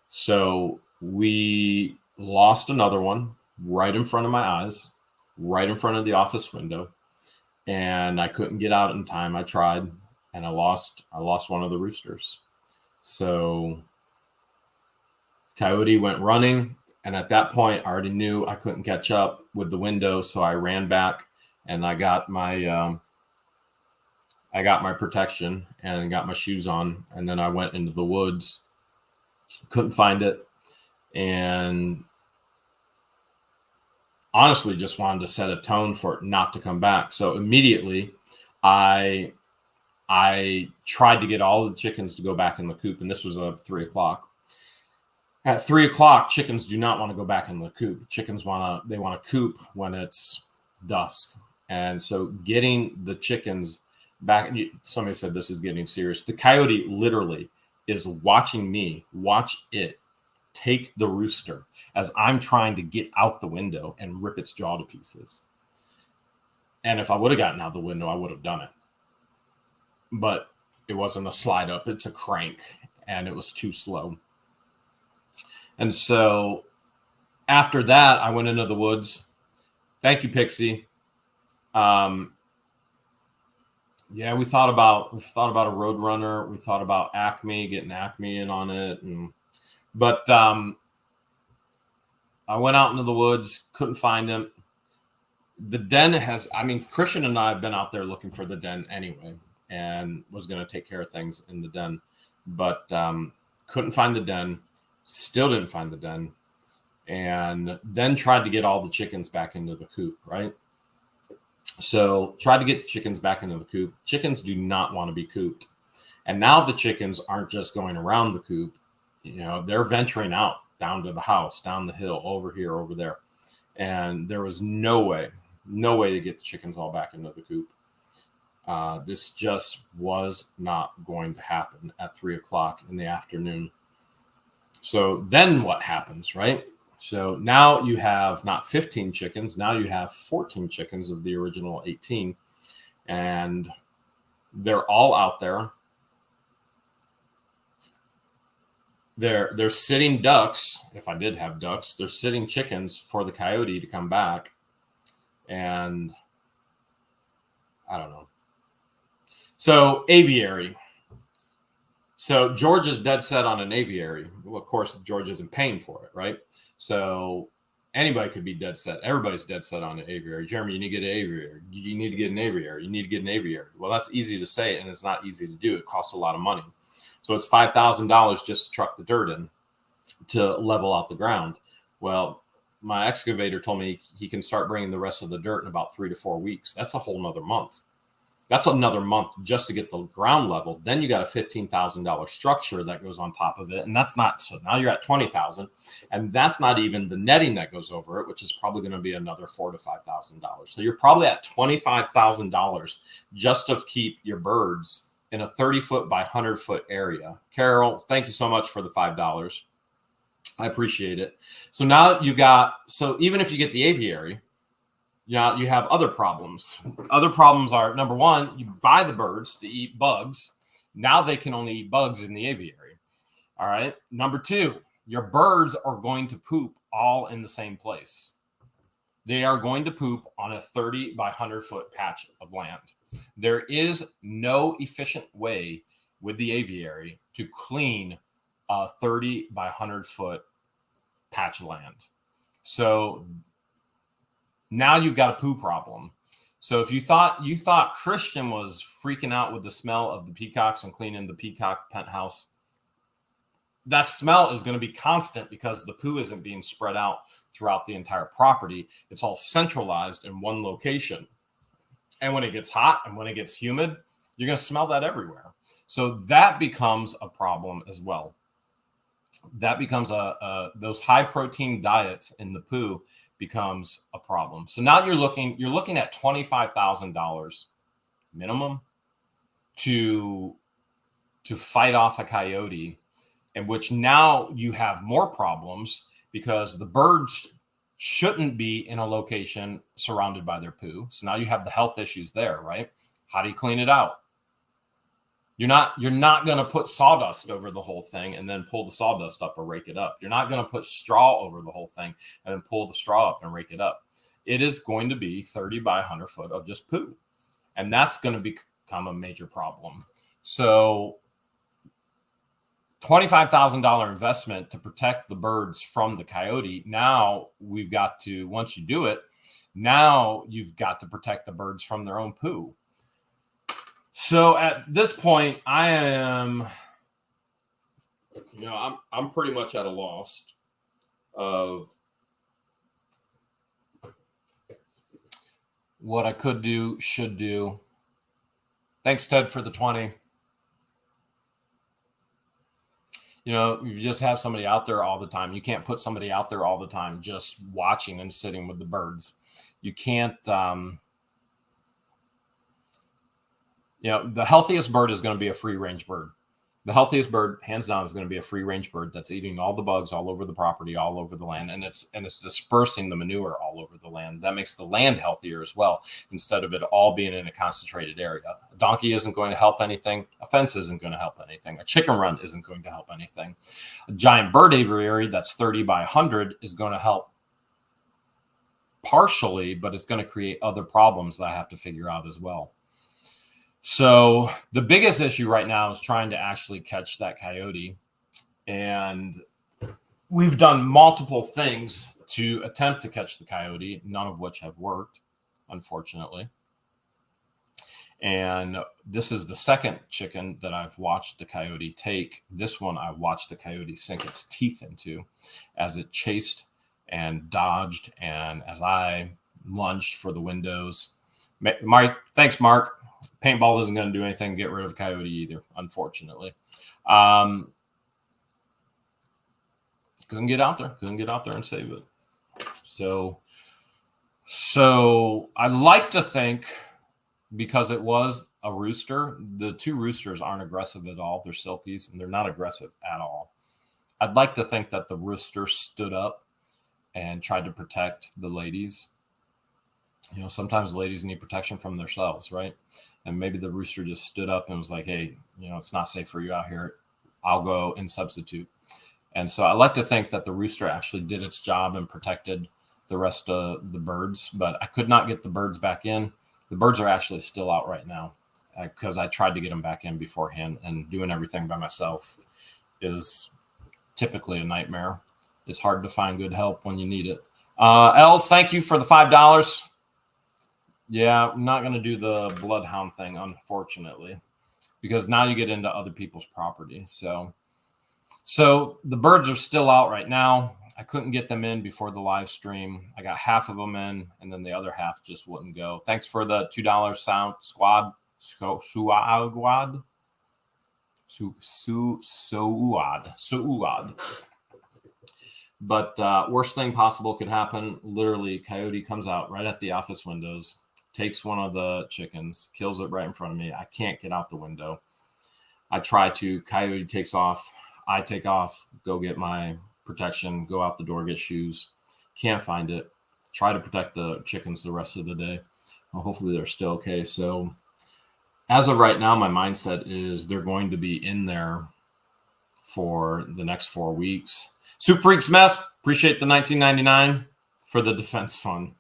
So we lost another one right in front of my eyes, right in front of the office window. And I couldn't get out in time. I tried, and I lost one of the roosters. So coyote went running. And at that point, I already knew I couldn't catch up with the window. So I ran back, and I got my protection and got my shoes on. And then I went into the woods, couldn't find it. And honestly, just wanted to set a tone for it not to come back. So immediately I tried to get all of the chickens to go back in the coop. And this was at 3 o'clock. At 3 o'clock, chickens do not want to go back in the coop. Chickens want to coop when it's dusk. And so getting the chickens back, somebody said this is getting serious. The coyote literally is watching me watch it take the rooster as I'm trying to get out the window and rip its jaw to pieces. And if I would have gotten out the window, I would have done it. But it wasn't a slide up, it's a crank, and it was too slow. And so after that, I went into the woods. Thank you, Pixie. Yeah, we thought about a Roadrunner. We thought about Acme, getting Acme in on it, but I went out into the woods, couldn't find him. The den Christian and I have been out there looking for the den anyway, and was going to take care of things in the den, but couldn't find the den. Still didn't find the den, and then tried to get all the chickens back into the coop, right? So tried to get the chickens back into the coop. Chickens do not want to be cooped. And now the chickens aren't just going around the coop. You know, they're venturing out down to the house, down the hill, over here, over there. And there was no way to get the chickens all back into the coop. This just was not going to happen at 3 o'clock in the afternoon. So then what happens, right? So now you have not 15 chickens. Now you have 14 chickens of the original 18. And they're all out there. They're sitting ducks. If I did have ducks, they're sitting chickens for the coyote to come back. And I don't know. So aviary. So George is dead set on an aviary. Well, of course, George isn't paying for it, right? So anybody could be dead set. Everybody's dead set on an aviary. Jeremy, you need to get an aviary. You need to get an aviary. You need to get an aviary. Well, that's easy to say, and it's not easy to do. It costs a lot of money. So it's $5,000 just to truck the dirt in to level out the ground. Well, my excavator told me he can start bringing the rest of the dirt in about 3 to 4 weeks. That's a whole nother month. That's another month just to get the ground level. Then you got a $15,000 structure that goes on top of it. And that's not, so now you're at $20,000, and that's not even the netting that goes over it, which is probably going to be another $4,000 to $5,000. So you're probably at $25,000 just to keep your birds in a 30-foot by 100-foot area. Carol, thank you so much for the $5. I appreciate it. So now so even if you get the aviary, you have other problems. Other problems are, number one, you buy the birds to eat bugs. Now they can only eat bugs in the aviary. All right. Number two, your birds are going to poop all in the same place. They are going to poop on a 30 by 100-foot patch of land. There is no efficient way with the aviary to clean a 30 by 100 foot patch of land. So now you've got a poo problem. So if you thought Christian was freaking out with the smell of the peacocks and cleaning the peacock penthouse, that smell is going to be constant because the poo isn't being spread out throughout the entire property. It's all centralized in one location. And when it gets hot and when it gets humid, you're going to smell that everywhere. So that becomes a problem as well. That becomes those high protein diets in the poo becomes a problem. So now you're looking at $25,000 minimum to fight off a coyote, in which now you have more problems because the birds shouldn't be in a location surrounded by their poo. So now you have the health issues there, right? How do you clean it out? You're not going to put sawdust over the whole thing and then pull the sawdust up or rake it up. You're not going to put straw over the whole thing and then pull the straw up and rake it up. It is going to be 30 by 100 foot of just poo. And that's going to become a major problem. So $25,000 investment to protect the birds from the coyote. Now we've got to, once you do it, now you've got to protect the birds from their own poo. So at this point, I am, I'm pretty much at a loss of what I could do, should do. Thanks, Ted, for the 20. You just have somebody out there all the time. You can't put somebody out there all the time just watching and sitting with the birds. You can't, the healthiest bird is going to be a free range bird. The healthiest bird, hands down, is going to be a free range bird that's eating all the bugs all over the property, all over the land, and it's dispersing the manure all over the land. That makes the land healthier as well, instead of it all being in a concentrated area. A donkey isn't going to help anything. A fence isn't going to help anything. A chicken run isn't going to help anything. A giant bird aviary that's 30 by 100 is going to help partially, but it's going to create other problems that I have to figure out as well. So the biggest issue right now is trying to actually catch that coyote. And we've done multiple things to attempt to catch the coyote, none of which have worked, unfortunately. And this is the second chicken that I've watched the coyote take. This one I watched the coyote sink its teeth into as it chased and dodged, and as I lunged for the windows. Thanks, Mark. Paintball isn't going to do anything to get rid of a coyote either, unfortunately. Couldn't get out there and save it. So I like to think, because it was a rooster, the two roosters aren't aggressive at all. They're silkies, and they're not aggressive at all. I'd like to think that the rooster stood up and tried to protect the ladies. Sometimes ladies need protection from themselves, right? And maybe the rooster just stood up and was like, hey, it's not safe for you out here. I'll go and substitute. And so I like to think that the rooster actually did its job and protected the rest of the birds, but I could not get the birds back in. The birds are actually still out right now because I tried to get them back in beforehand, and doing everything by myself is typically a nightmare. It's hard to find good help when you need it. Els, thank you for the $5. Yeah, I'm not going to do the bloodhound thing, unfortunately, because now you get into other people's property. So the birds are still out right now. I couldn't get them in before the live stream. I got half of them in, and then the other half just wouldn't go. Thanks for the $2 sound squad. Suad. But worst thing possible could happen. Literally, coyote comes out right at the office windows, takes one of the chickens, kills it right in front of me. I can't get out the window. I try to. Coyote takes off. I take off, go get my protection, go out the door, get shoes. Can't find it. Try to protect the chickens the rest of the day. Well, hopefully they're still okay. So as of right now, my mindset is they're going to be in there for the next 4 weeks. Soup Freaks Mess, appreciate the $19.99 for the defense fund.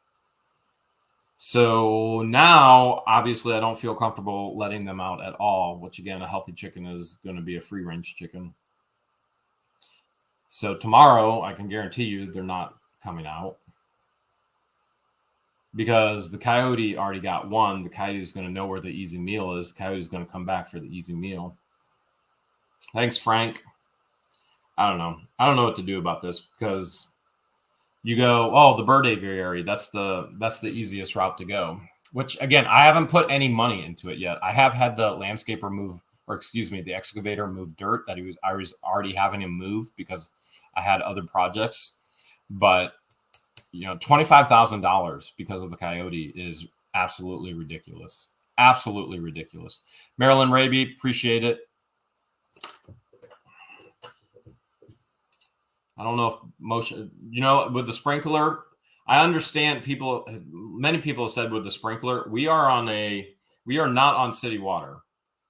So now, obviously, I don't feel comfortable letting them out at all, which, again, a healthy chicken is going to be a free-range chicken. So tomorrow, I can guarantee you they're not coming out because the coyote already got one. The coyote is going to know where the easy meal is. The coyote is going to come back for the easy meal. Thanks, Frank. I don't know. I don't know what to do about this because you go, oh, the bird aviary. That's the easiest route to go. Which again, I haven't put any money into it yet. I have had the landscaper move, or excuse me, the excavator move dirt that I was already having him move because I had other projects. But $25,000 because of a coyote is absolutely ridiculous. Absolutely ridiculous. Marilyn Raby, appreciate it. I don't know if motion, with the sprinkler, I understand many people have said with the sprinkler, we are not on city water.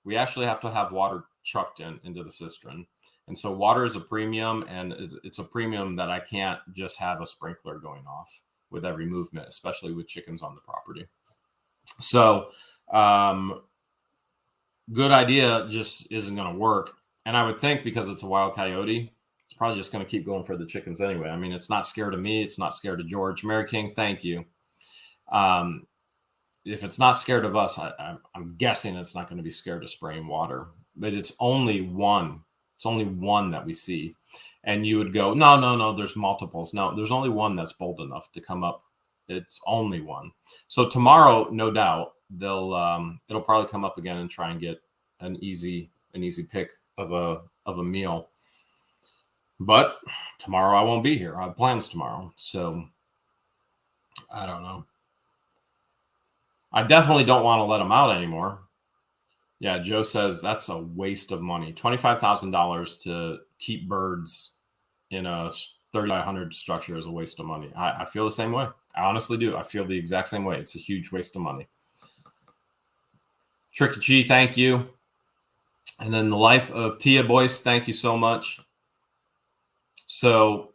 We actually have to have water chucked into the cistern. And so water is a premium, and it's a premium that I can't just have a sprinkler going off with every movement, especially with chickens on the property. So good idea just isn't going to work. And I would think because it's a wild coyote, it's probably just going to keep going for the chickens anyway. I mean, it's not scared of me. It's not scared of George. Mary King, thank you. If it's not scared of us, I'm guessing it's not going to be scared of spraying water. But it's only one. It's only one that we see. And you would go, no, there's multiples. No, there's only one that's bold enough to come up. It's only one. So tomorrow, no doubt, it'll probably come up again and try and get an easy pick of a meal. But tomorrow I won't be here. I have plans tomorrow. So I don't know. I definitely don't want to let them out anymore. Yeah, Joe says that's a waste of money. $25,000 to keep birds in a 30 by 100 structure is a waste of money. I feel the same way. I honestly do. I feel the exact same way. It's a huge waste of money. Tricky Chi, thank you. And then the life of Tia Boyce, thank you so much. So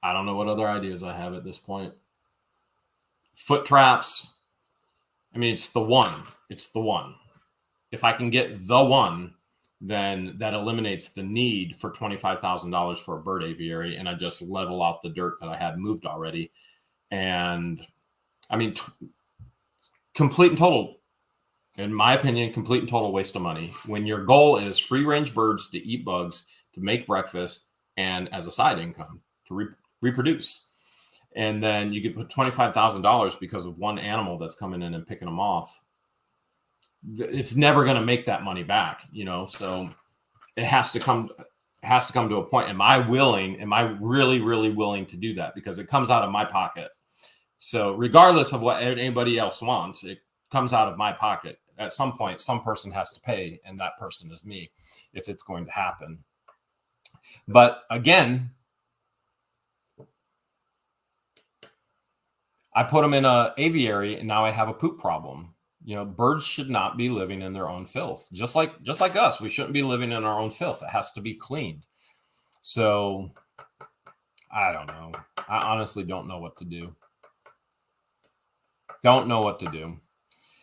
I don't know what other ideas I have at this point. Foot traps. I mean, it's the one. It's the one. If I can get the one, then that eliminates the need for $25,000 for a bird aviary, and I just level out the dirt that I had moved already. And I mean, complete and total, in my opinion, complete and total waste of money. When your goal is free range birds to eat bugs, to make breakfast, and as a side income to reproduce. And then you get put $25,000 because of one animal that's coming in and picking them off. It's never going to make that money back, so it has to come to a point. Am I really, really willing to do that? Because it comes out of my pocket. So regardless of what anybody else wants, it comes out of my pocket. At some point, some person has to pay, and that person is me if it's going to happen. But again, I put them in an aviary, and now I have a poop problem. Birds should not be living in their own filth. Just like us, we shouldn't be living in our own filth. It has to be cleaned. So I don't know. I honestly don't know what to do. Don't know what to do.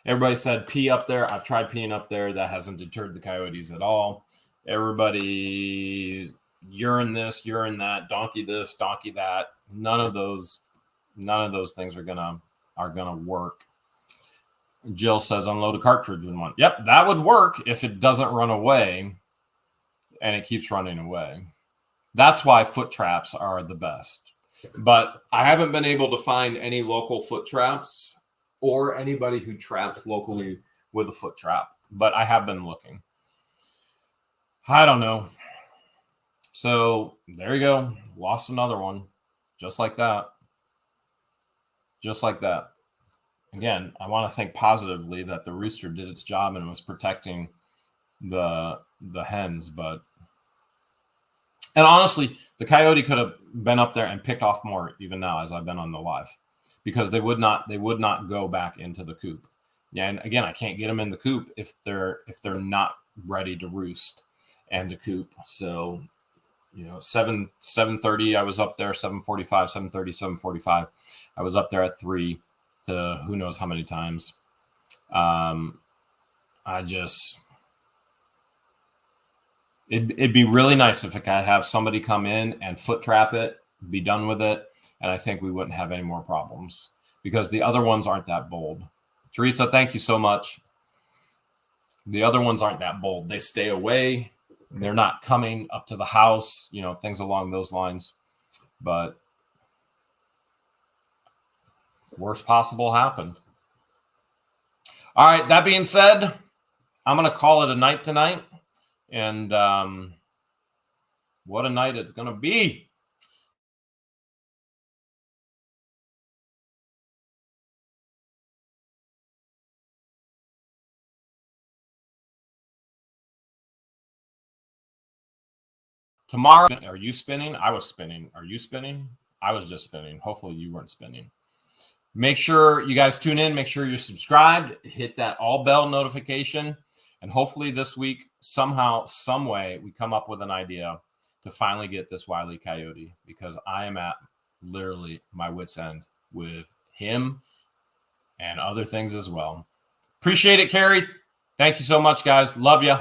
Everybody said pee up there. I've tried peeing up there. That hasn't deterred the coyotes at all. Everybody urine this, urine that, donkey this, donkey that. None of those things are gonna work. Jill says unload a cartridge in one. Yep, that would work if it doesn't run away and it keeps running away. That's why foot traps are the best. But I haven't been able to find any local foot traps or anybody who traps locally with a foot trap. But I have been looking. I don't know. So there you go. Lost another one. Just like that. Just like that. Again, I want to think positively that the rooster did its job and was protecting the hens, and honestly, the coyote could have been up there and picked off more even now as I've been on the live, because they would not go back into the coop. Yeah, and again, I can't get them in the coop if they're not ready to roost and the coop. So 7:30 I was up there, 7:45, 7:30, 7:45. I was up there at 3 to who knows how many times. It'd be really nice if I could have somebody come in and foot trap it, be done with it, and I think we wouldn't have any more problems because the other ones aren't that bold. Teresa, thank you so much. The other ones aren't that bold. They stay away. They're not coming up to the house, you know, things along those lines. But worst possible happened. All right, that being said, I'm going to call it a night tonight. And what a night it's going to be. Tomorrow, are you spinning? I was spinning. Are you spinning? I was just spinning. Hopefully you weren't spinning. Make sure you guys tune in. Make sure you're subscribed. Hit that all bell notification. And hopefully this week, somehow, some way, we come up with an idea to finally get this Wile E. Coyote, because I am at literally my wit's end with him and other things as well. Appreciate it, Carrie. Thank you so much, guys. Love you.